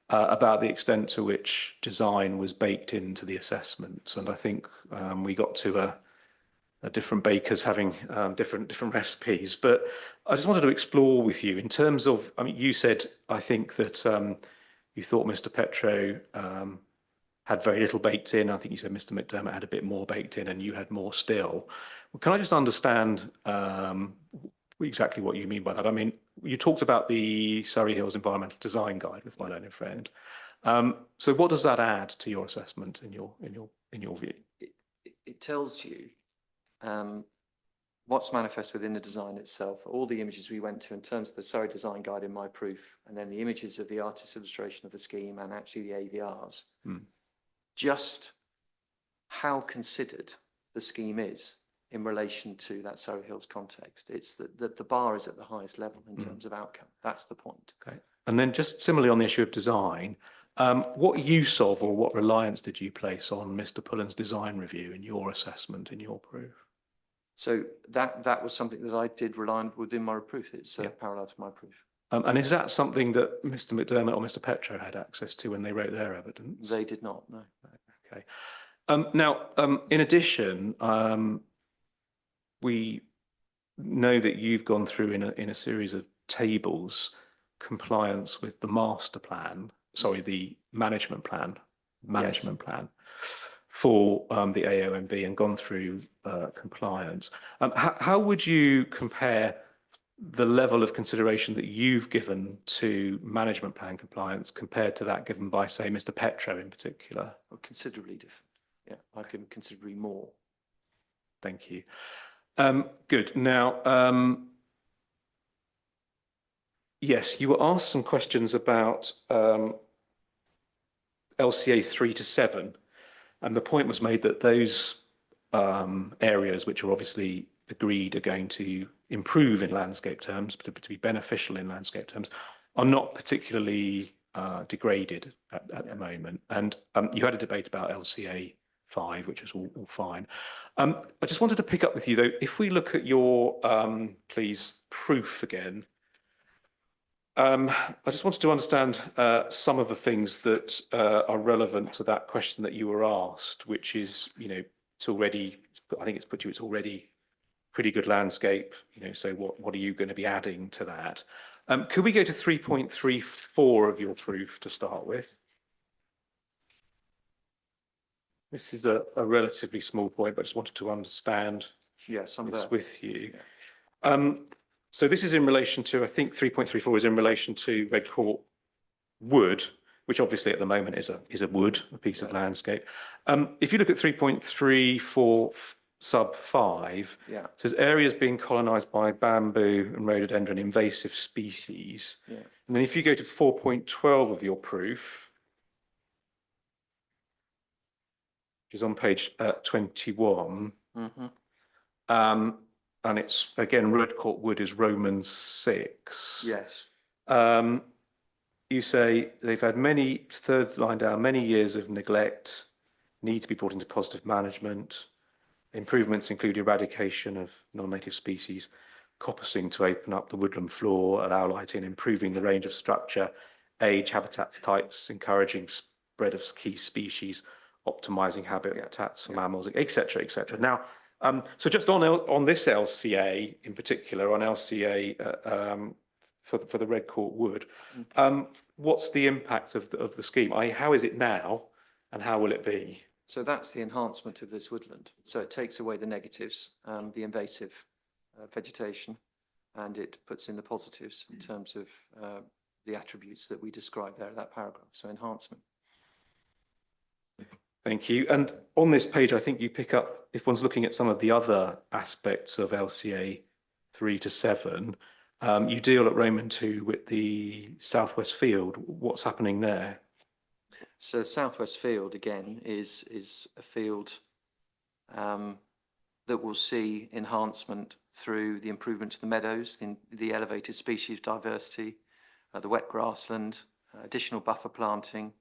about the extent to which design was baked into the assessments. And I think we got to a different bakers having different recipes. But I just wanted to explore with you in terms of, I mean, you said, I think that you thought Mr. Petro had very little baked in. I think you said Mr. McDermott had a bit more baked in and you had more still. Well, can I just understand exactly what you mean by that? I mean, you talked about the Surrey Hills Environmental Design Guide with my learned friend. So what does that add to your assessment in your view? It tells you what's manifest within the design itself, all the images we went to in terms of the Surrey Design Guide in my proof, and then the images of the artist's illustration of the scheme and actually the AVRs, just how considered the scheme is in relation to that Surrey Hills context. It's that the bar is at the highest level in terms of outcome. That's the point. Okay. And then just similarly on the issue of design, what use of or what reliance did you place on Mr. Pullen's design review in your assessment, in your proof? So that was something that I did rely on within my proof. It's parallel to my proof. And is that something that Mr. McDermott or Mr. Petro had access to when they wrote their evidence? They did not, no. Okay. Now, in addition, we know that you've gone through in a series of tables compliance with the master plan, sorry, the management plan. for the AONB and gone through compliance. How would you compare the level of consideration that you've given to management plan compliance compared to that given by, say, Mr. Petro in particular? Well, considerably different. Yeah, I've given considerably more. Thank you. Good. Now, yes, you were asked some questions about LCA 3 to 7, and the point was made that those areas which are obviously agreed are going to improve in landscape terms, to be beneficial in landscape terms, are not particularly degraded at the moment. And you had a debate about LCA 5, which is all fine. I just wanted to pick up with you though, if we look at your, please, proof again, I just wanted to understand some of the things that are relevant to that question that you were asked, which is, you know, it's already, I think it's put you, it's already pretty good landscape, you know, so what are you going to be adding to that? Could we go to 3.34 of your proof to start with? This is a relatively small point, but I just wanted to understand this with you. Yeah. So this is in relation to, I think 3.34 is in relation to Red Court Wood, which obviously at the moment is a wood, a piece of landscape. If you look at 3.34 sub 5, Yeah. it says areas being colonised by bamboo and rhododendron invasive species. Yeah. And then if you go to 4.12 of your proof, which is on page 21, and it's again Red Court Wood is Roman 6. Yes. You say they've had many, third line down, many years of neglect, need to be brought into positive management. Improvements include eradication of non-native species, coppicing to open up the woodland floor, allow lighting, improving the range of structure, age, habitat types, encouraging spread of key species, optimizing habitats for mammals, etc., etc. Now, so just on this LCA in particular, on LCA for the Red Court Wood, what's the impact of the scheme? How is it now, and how will it be? So that's the enhancement of this woodland. So it takes away the negatives, the invasive vegetation, and it puts in the positives in terms of the attributes that we described there in that paragraph. So enhancement. Thank you. And on this page, I think you pick up, if one's looking at some of the other aspects of LCA 3 to 7, you deal at Roman 2 with the Southwest Field. What's happening there? So Southwest Field, again, is a field that will see enhancement through the improvement to the meadows, the elevated species diversity, the wet grassland, additional buffer planting,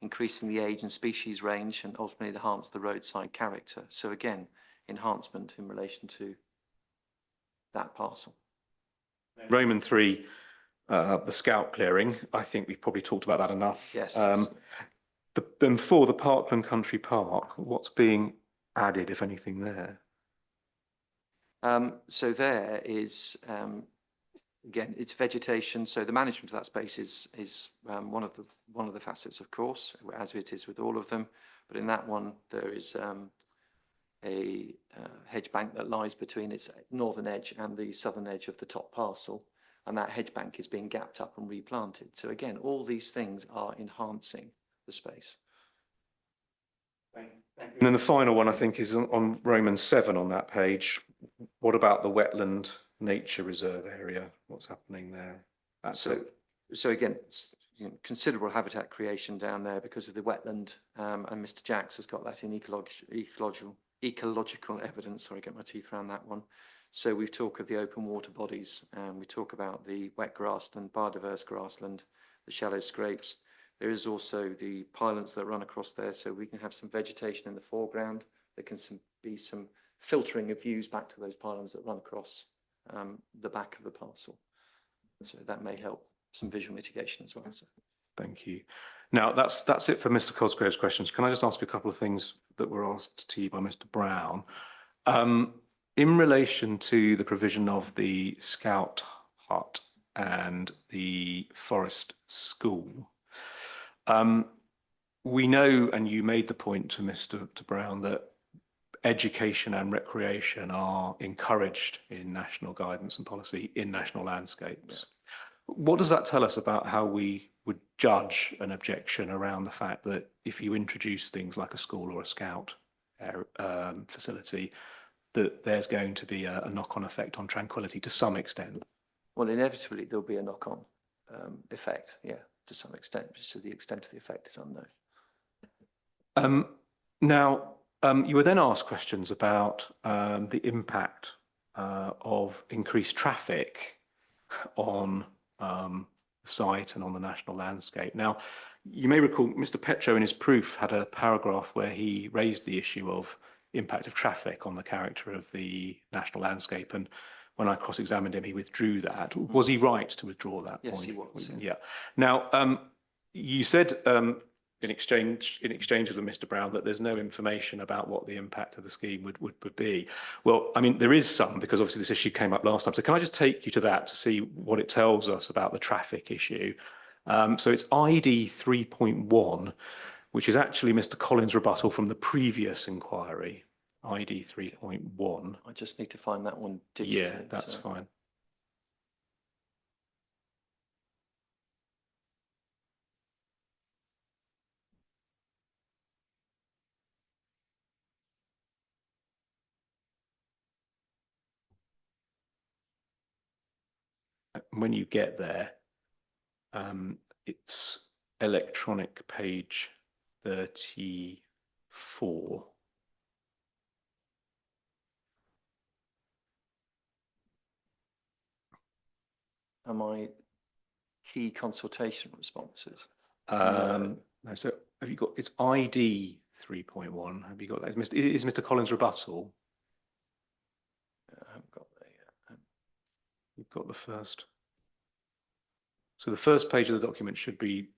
increasing the age and species range, and ultimately enhance the roadside character. So again, enhancement in relation to that parcel. Roman 3, the scout clearing, I think we've probably talked about that enough. Yes. Then for the Parkland Country Park, what's being added, if anything, there? So there is, again, it's vegetation. So the management of that space is one of the facets, of course, as it is with all of them. But in that one, there is a hedge bank that lies between its northern edge and the southern edge of the top parcel. And that hedge bank is being gapped up and replanted. So again, all these things are enhancing the space. And then the final one, I think, is on Roman 7 on that page. What about the wetland nature reserve area? What's happening there? So again, it's, considerable habitat creation down there because of the wetland, and Mr. Jacks has got that in ecological evidence. Sorry, get my teeth around that one. So we talk of the open water bodies, and we talk about the wet grassland, biodiverse grassland, the shallow scrapes. There is also the pylons that run across there, so we can have some vegetation in the foreground. There can be some filtering of views back to those pylons that run across the back of the parcel. So that may help some visual mitigation as well. So. Thank you. Now, that's it for Mr. Cosgrove's questions. Can I just ask you a couple of things that were asked to you by Mr. Brown? In relation to the provision of the Scout Hut and the Forest School, we know, and you made the point to Mr. Brown, that education and recreation are encouraged in national guidance and policy in national landscapes. What does that tell us about how we would judge an objection around the fact that if you introduce things like a school or a scout facility, that there's going to be a knock-on effect on tranquility to some extent? Well, inevitably, there'll be a knock-on effect, yeah, to some extent, so the extent of the effect is unknown. Now, you were then asked questions about the impact of increased traffic on the site and on the national landscape. Now, you may recall Mr. Petro in his proof had a paragraph where he raised the issue of impact of traffic on the character of the national landscape, and when I cross-examined him, he withdrew that. Was he right to withdraw that Yes, point? he was. Yeah. Now, you said in exchange with Mr. Brown that there's no information about what the impact of the scheme would be. Well, I mean, there is some, because obviously this issue came up last time. So can I just take you to that to see what it tells us about the traffic issue? So it's ID 3.1, which is actually Mr. Collins' rebuttal from the previous inquiry, ID 3.1. I just need to find that one digitally. Yeah, that's so. fine. When you get there, it's electronic page 34. Am I key consultation responses? No, so have you got, it's ID 3.1. Have you got that? Is Mr. Collins' rebuttal? I haven't got that yet. You've got the first. So the first page of the document should be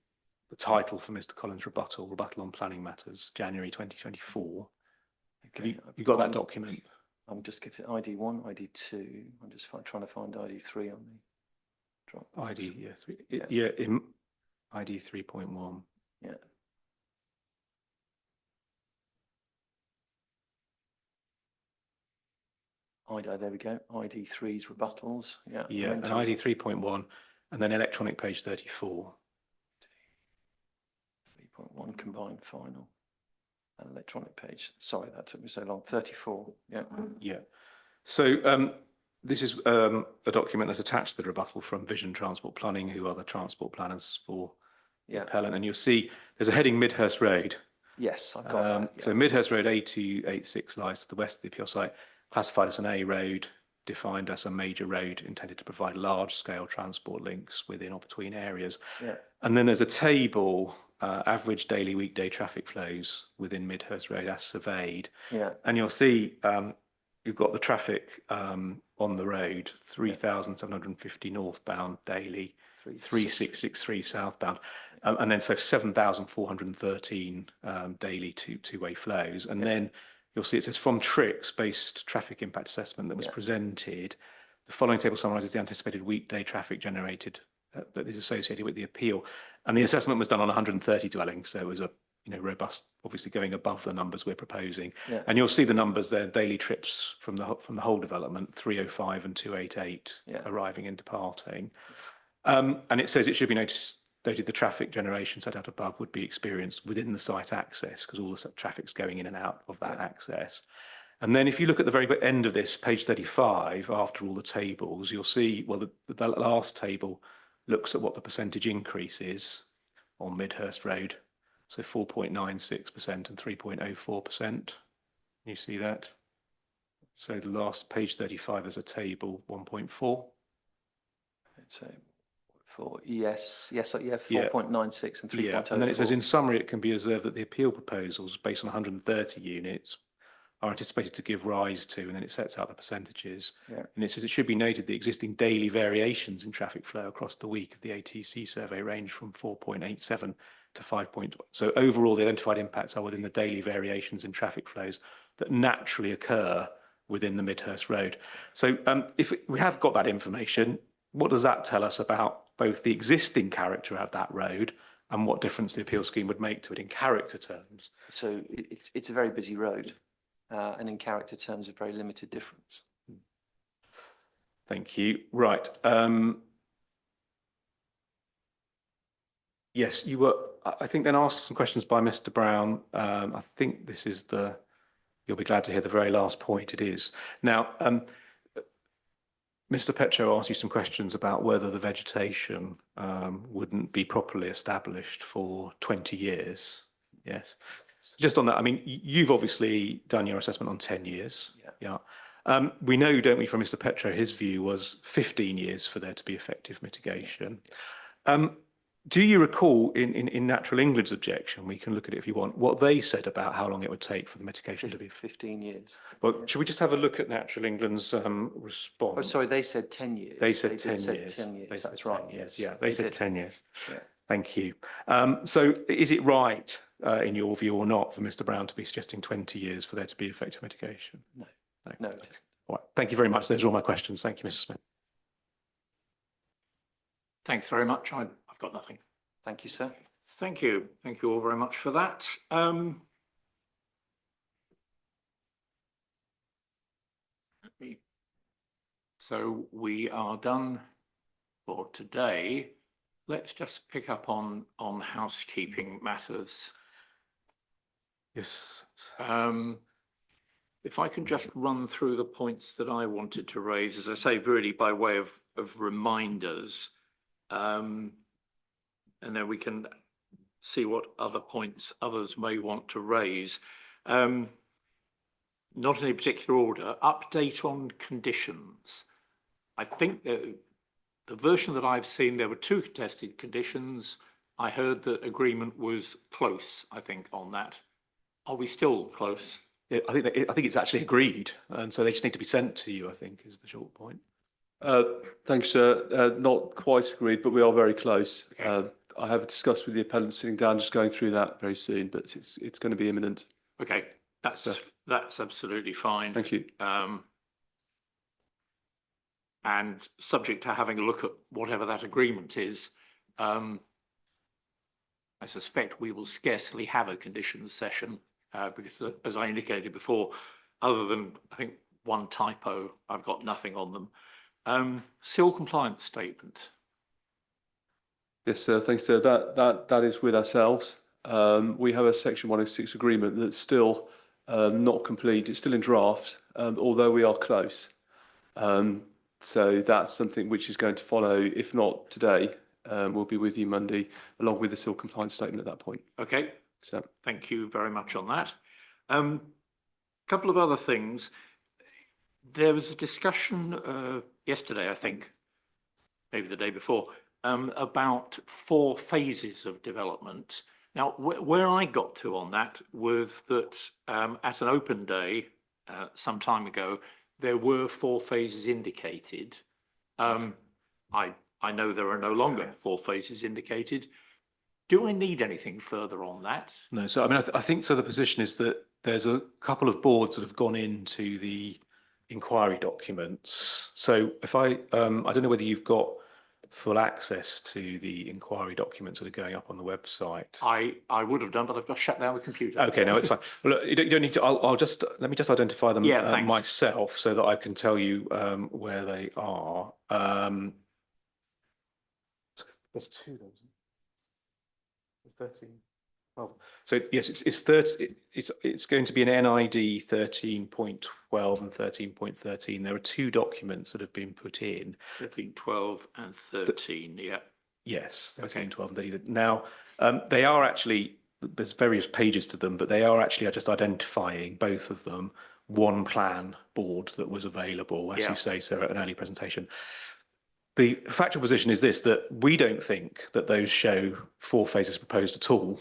the title for Mr. Collins' rebuttal on planning matters, January 2024. Okay, You got that document? I'm just getting ID 1, ID 2. I'm just trying to find ID 3 on the drop. ID, yeah, ID 3.1. Yeah. There we go. ID 3's rebuttals. Yeah. Yeah, and ID 3.1, and then electronic page 34. 3.1 combined final. And electronic page. Sorry, that took me so long. 34. Yeah. Yeah. So this is a document that's attached to the rebuttal from Vision Transport Planning, who are the transport planners for Yeah. Appellant. And you'll see there's a heading Midhurst Road. Yes, I've got that. Yeah. So Midhurst Road A286 lies to the west of the appeal site, classified as an A road, defined as a major road intended to provide large-scale transport links within or between areas. Yeah. And then there's a table, average daily weekday traffic flows within Midhurst Road as surveyed. Yeah. And you'll see you've got the traffic on the road, 3,750 northbound daily, 3,663 southbound, and then so 7,413 daily two-way flows. And then you'll see it says from TRIX-based traffic impact assessment that was presented, the following table summarises the anticipated weekday traffic generated that is associated with the appeal. And the assessment was done on 130 dwellings, so it was a robust, obviously going above the numbers we're proposing. Yeah. And you'll see the numbers there, daily trips from the whole development, 305 and 288 arriving and departing. And it says it should be noted the traffic generation set out above would be experienced within the site access, because all the traffic's going in and out of that access. And then if you look at the very end of this, page 35, after all the tables, you'll see, well, the last table looks at what the percentage increase is on Midhurst Road. So 4.96% and 3.04%. You see that? So the last page 35 is a table 1.4. So yes, 4.96 and 3.04. Yeah, and then it says, in summary, it can be observed that the appeal proposals based on 130 units are anticipated to give rise to, and then it sets out the percentages. Yeah. And it says it should be noted the existing daily variations in traffic flow across the week of the ATC survey range from 4.87 to 5. So overall, the identified impacts are within the daily variations in traffic flows that naturally occur within the Midhurst Road. So if we have got that information, what does that tell us about both the existing character of that road and what difference the appeal scheme would make to it in character terms. So it's a very busy road, and in character terms, a very limited difference. Thank you. Right. Yes, you were, I think, then asked some questions by Mr. Brown. I think this is you'll be glad to hear the very last point it is. Now, Mr. Petro asked you some questions about whether the vegetation wouldn't be properly established for 20 years. Yes. Just on that, I mean, you've obviously done your assessment on 10 years. Yeah. We know, don't we, from Mr. Petro, his view was 15 years for there to be effective mitigation. Do you recall in Natural England's objection, we can look at it if you want, what they said about how long it would take for the mitigation to be? 15 years. Well, should we just have a look at Natural England's response? Oh, sorry, they said 10 years. They said did 10 say years. 10 years, They said that's 10 right. years. Yes, Yeah, they said did. 10 years. Yeah. Thank you. So is it right, in your view or not, for Mr. Brown to be suggesting 20 years for there to be effective mitigation? No. No. No, Okay. All right. Thank you very much. Those are all my questions. Thank you, Mr. Smith. Thanks very much. I've got nothing. thank you, sir. Thank you. Thank you all very much for that. So we are done for today. Let's just pick up on housekeeping matters. Yes. If I can just run through the points that I wanted to raise, as I say, really by way of reminders, and then we can see what other points others may want to raise. Not in any particular order. Update on conditions. I think that the version that I've seen, there were 2 contested conditions. I heard that agreement was close, I think, on that. Are we still close? Yeah, I think it's actually agreed, and so they just need to be sent to you, I think, is the short point. Thanks, sir. Not quite agreed, but we are very close. Okay. I have discussed with the appellant sitting down, just going through that very soon, but it's going to be imminent. Okay, that's absolutely fine. Thank you. And subject to having a look at whatever that agreement is, I suspect we will scarcely have a conditions session because, as I indicated before, other than I think one typo, I've got nothing on them. SIL compliance statement. Yes, sir. Thanks, sir. That is with ourselves. We have a Section 106 agreement that's still not complete. It's still in draft, although we are close. So that's something which is going to follow, if not today. We'll be with you Monday, along with the SIL compliance statement at that point. Okay, So thank you very much on that. Couple of other things. There was a discussion yesterday, I think, maybe the day before, about 4 phases of development. Now, where I got to on that was that at an open day some time ago, there were 4 phases indicated. I know there are no longer 4 phases indicated. Do I need anything further on that? No, so I mean, I think so. The position is that there's a couple of boards that have gone into the inquiry documents. So if I don't know whether you've got full access to the inquiry documents that are going up on the website. I would have done, but I've just shut down the computer. Okay, no, it's fine. Well, look, you don't need to. Let me just identify them Yeah, thanks. myself so that I can tell you where they are. There's 2 of them. 13. Oh, so yes, it's 30. It's going to be an NID 13.12 and 13.13. There are 2 documents that have been put in. 13, 12 and 13, yeah. Yes, 13, Okay. 12 and 13. Now, they are actually, there's various pages to them, but they are actually just identifying, both of them, one plan board that was available, as Yeah. you say, sir, at an early presentation. The factual position is this, that we don't think that those show 4 phases proposed at all.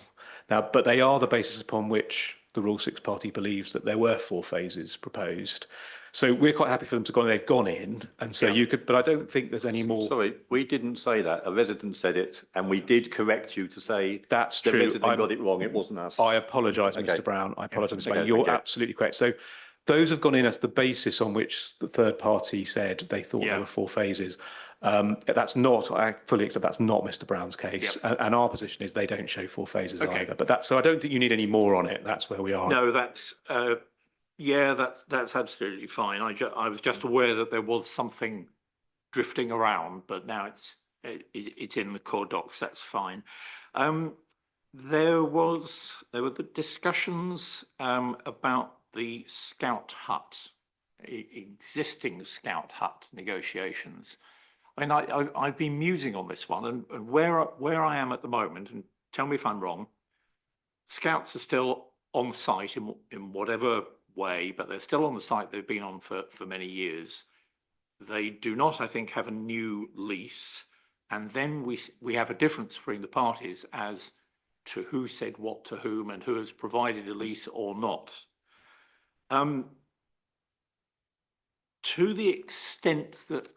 Now, but they are the basis upon which the Rule 6 party believes that there were 4 phases proposed. So we're quite happy for them to go, they've gone in, and so Yeah. you could, but I don't think there's any more. Sorry, we didn't say that. A resident said it, and we did correct you to say That's the true. resident got it wrong. It wasn't us. I apologise, Okay. Mr. Brown. I apologise, Mr. Brown. Okay, You're okay. absolutely correct. So those have gone in as the basis on which the third party said they thought Yeah. there were 4 phases. That's not, I fully accept that's not Mr. Brown's case. And our position is they don't show four phases Okay. either. But that's, so I don't think you need any more on it. That's where we are. No, that's, yeah, that's absolutely fine. I was just aware that there was something drifting around, but now it's in the core docs, that's fine. There were the discussions about the Scout Hut, existing Scout Hut negotiations. I mean, I've been musing on this one, and where I am at the moment, and tell me if I'm wrong, Scouts are still on site in whatever way, but they're still on the site they've been on for many years. They do not, I think, have a new lease, and then we have a difference between the parties as to who said what to whom and who has provided a lease or not. To the extent that,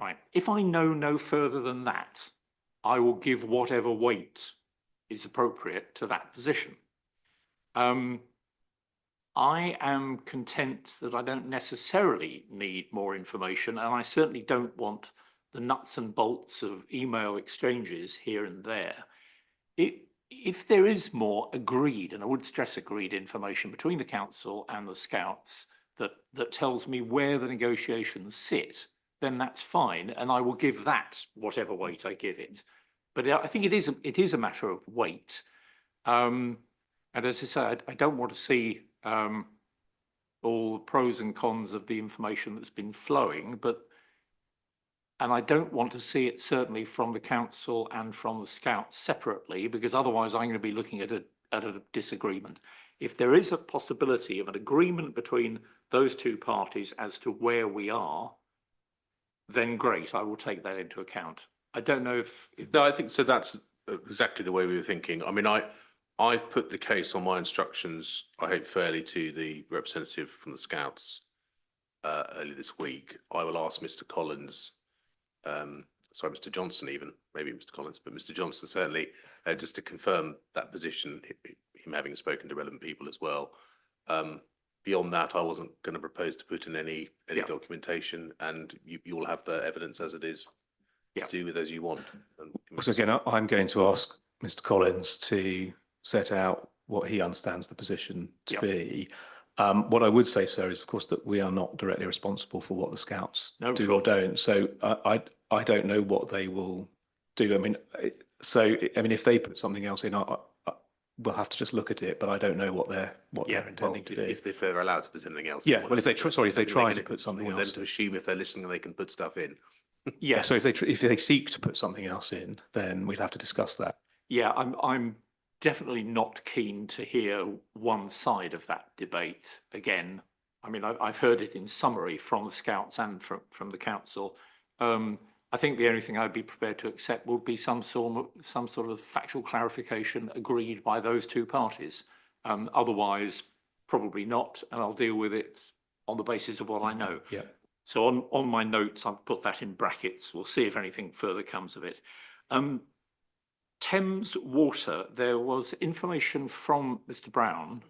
right, if I know no further than that, I will give whatever weight is appropriate to that position. I am content that I don't necessarily need more information, and I certainly don't want the nuts and bolts of email exchanges here and there. If there is more agreed, and I would stress agreed information between the council and the Scouts that tells me where the negotiations sit, then that's fine, and I will give that whatever weight I give it. But I think it is a matter of weight. And as I said, I don't want to see all the pros and cons of the information that's been flowing, and I don't want to see it certainly from the council and from the Scouts separately, because otherwise I'm going to be looking at a disagreement. If there is a possibility of an agreement between those two parties as to where we are, then great, I will take that into account. I don't know if No, I think so. That's exactly the way we were thinking. I mean, I put the case on my instructions, I hope fairly, to the representative from the Scouts early this week. I will ask Mr. Collins, sorry, Mr. Johnson even, maybe Mr. Collins, but Mr. Johnson certainly, just to confirm that position, him having spoken to relevant people as well. Beyond that, I wasn't going to propose to put in any documentation, and you will have the evidence as it is to do with as you want. So again, I'm going to ask Mr. Collins to set out what he understands the position to be. What I would say, sir, is of course that we are not directly responsible for what the Scouts do or don't. So I don't know what they will do. I mean, if they put something else in, we'll have to just look at it. But I don't know what they're intending to do. If they're allowed to put something else. Yeah. Well, if they try to put something else, then to assume if they're listening they can put stuff in. Yeah. So if they seek to put something else in, then we'd have to discuss that. Yeah, I'm definitely not keen to hear one side of that debate again. I mean, I've heard it in summary from the Scouts and from the council. I think the only thing I'd be prepared to accept would be some sort of factual clarification agreed by those two parties. Otherwise, probably not, and I'll deal with it on the basis of what I know. Yeah. So on my notes, I've put that in brackets. We'll see if anything further comes of it. Thames Water, there was information from Mr. Brown,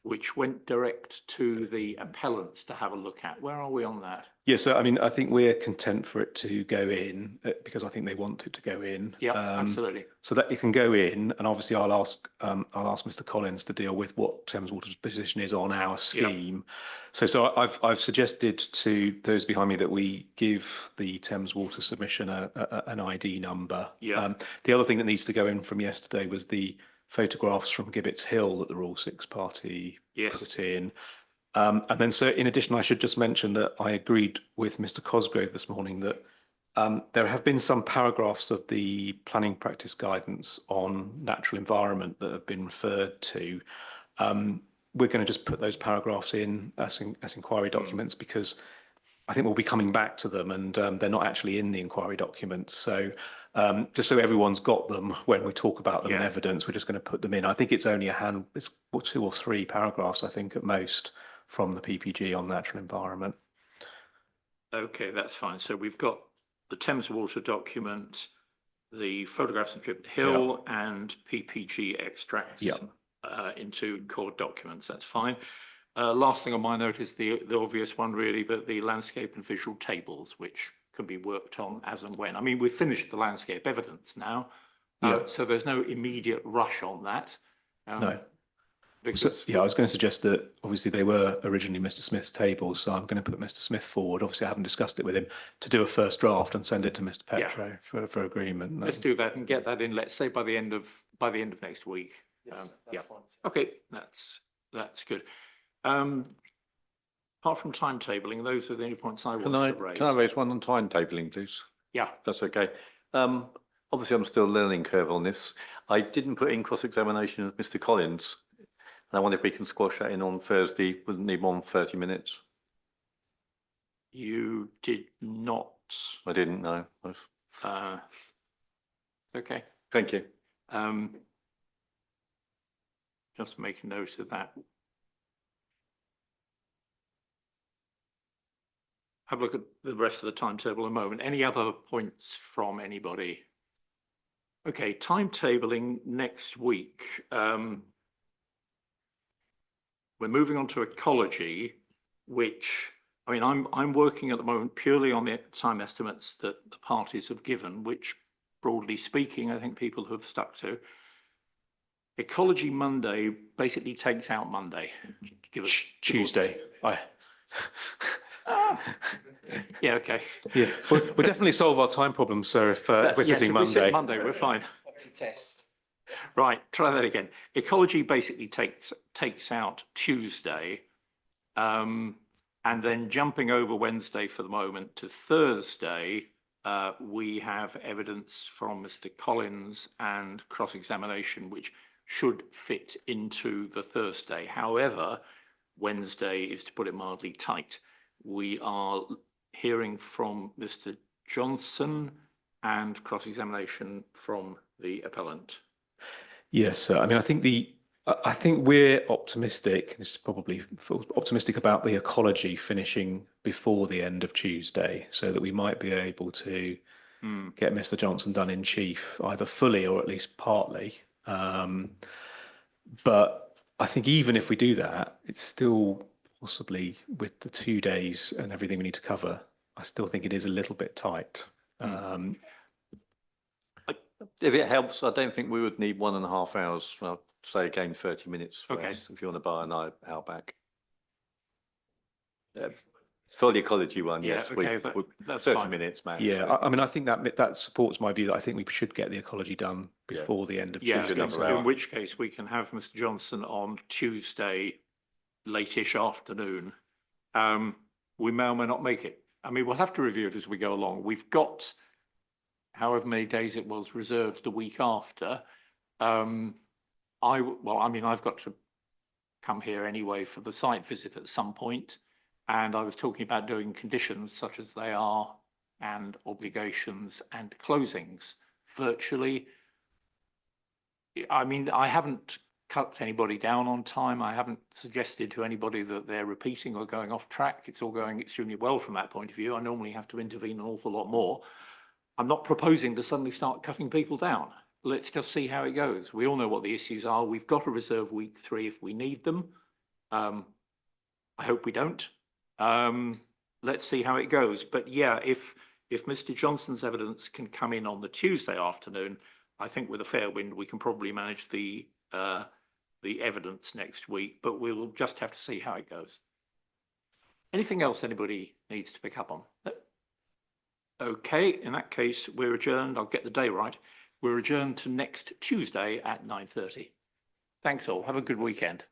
which went direct to the appellants to have a look at. Where are we on that? Yes, I mean, I think we're content for it to go in because I think they want it to go in. Yeah, absolutely. So that it can go in, and obviously I'll ask Mr. Collins to deal with what Thames Water's position is on our scheme. Yeah. So I've suggested to those behind me that we give the Thames Water submission an ID number. Yeah. The other thing that needs to go in from yesterday was the photographs from Gibbets Hill that the Rule 6 party put in. And then, so in addition, I should just mention that I agreed with Mr. Cosgrove this morning that there have been some paragraphs of the planning practice guidance on natural environment that have been referred to. We're going to just put those paragraphs in as inquiry documents because I think we'll be coming back to them, and they're not actually in the inquiry documents. So just so everyone's got them when we talk about them in evidence, we're just going to put them in. I think it's only it's 2 or 3 paragraphs, I think, at most, from the PPG on natural environment. Okay, that's fine. So we've got the Thames Water document, the photographs of Gibbet Hill, and PPG extracts into core documents. That's fine. Last thing on my note is the obvious one really, but the landscape and visual tables, which can be worked on as and when. I mean, we've finished the landscape evidence now. Yeah. So there's no immediate rush on that. No. Because Yeah, I was going to suggest that obviously they were originally Mr. Smith's tables, so I'm going to put Mr. Smith forward. Obviously, I haven't discussed it with him to do a first draft and send it to Mr. Yeah. Petro for agreement. let's do that and get that in, let's say by the end of next week. Yes, Yeah. that's fine. Okay, that's good. Apart from timetabling, those are the only points I Can wanted to raise. I raise one on timetabling, please? Yeah, That's okay. Obviously, I'm still learning curve on this. I didn't put in cross-examination of Mr. Collins. And I wonder if we can squash that in on Thursday. Wouldn't need more than 30 minutes. you did not. I didn't know. Okay. Thank you. Just make a note of that. Have a look at the rest of the timetable in a moment. Any other points from anybody? Okay, timetabling next week. We're moving on to ecology, which, I mean, I'm working at the moment purely on the time estimates that the parties have given, which broadly speaking, I think people have stuck to. Ecology Monday basically takes out Monday. Give us Tuesday. Yeah, okay. Yeah, we'll definitely solve our time problem, sir, if we're Yes, sitting if we sit Monday. Monday, we're fine. To test. Right, try that again. Ecology basically takes out Tuesday, and then jumping over Wednesday for the moment to Thursday, we have evidence from Mr. Collins and cross-examination, which should fit into the Thursday. However, Wednesday is, to put it mildly, tight. We are hearing from Mr. Johnson and cross-examination from the appellant. Yes, sir. I mean, I think we're optimistic. This is probably optimistic about the ecology finishing before the end of Tuesday, so that we might be able to get Mr. Johnson done in chief, either fully or at least partly. But I think even if we do that, it's still possibly, with the 2 days and everything we need to cover, I still think it is a little bit tight. If it helps, I don't think we would need 1.5 hours. I'll say again, 30 minutes. Okay. If you want to buy an hour back. For the ecology one, Yeah, yes. okay, that's 30 fine. minutes, max. Yeah, I mean, I think that supports my view that I think we should get the ecology done before the end of Yeah, Tuesday. another hour. in which case we can have Mr. Johnson on Tuesday, late-ish afternoon. We may or may not make it. I mean, we'll have to review it as we go along. We've got however many days it was reserved the week after. I've got to come here anyway for the site visit at some point. And I was talking about doing conditions such as they are and obligations and closings virtually. I mean, I haven't cut anybody down on time. I haven't suggested to anybody that they're repeating or going off track. It's all going extremely well from that point of view. I normally have to intervene an awful lot more. I'm not proposing to suddenly start cutting people down. Let's just see how it goes. We all know what the issues are. We've got a reserve week 3 if we need them. I hope we don't. Let's see how it goes. But yeah, if Mr. Johnson's evidence can come in on the Tuesday afternoon, I think with a fair wind we can probably manage the evidence next week. But we'll just have to see how it goes. Anything else anybody needs to pick up on? Okay, in that case, we're adjourned. I'll get the day right. We're adjourned to next Tuesday at 9:30. Thanks all. Have a good weekend.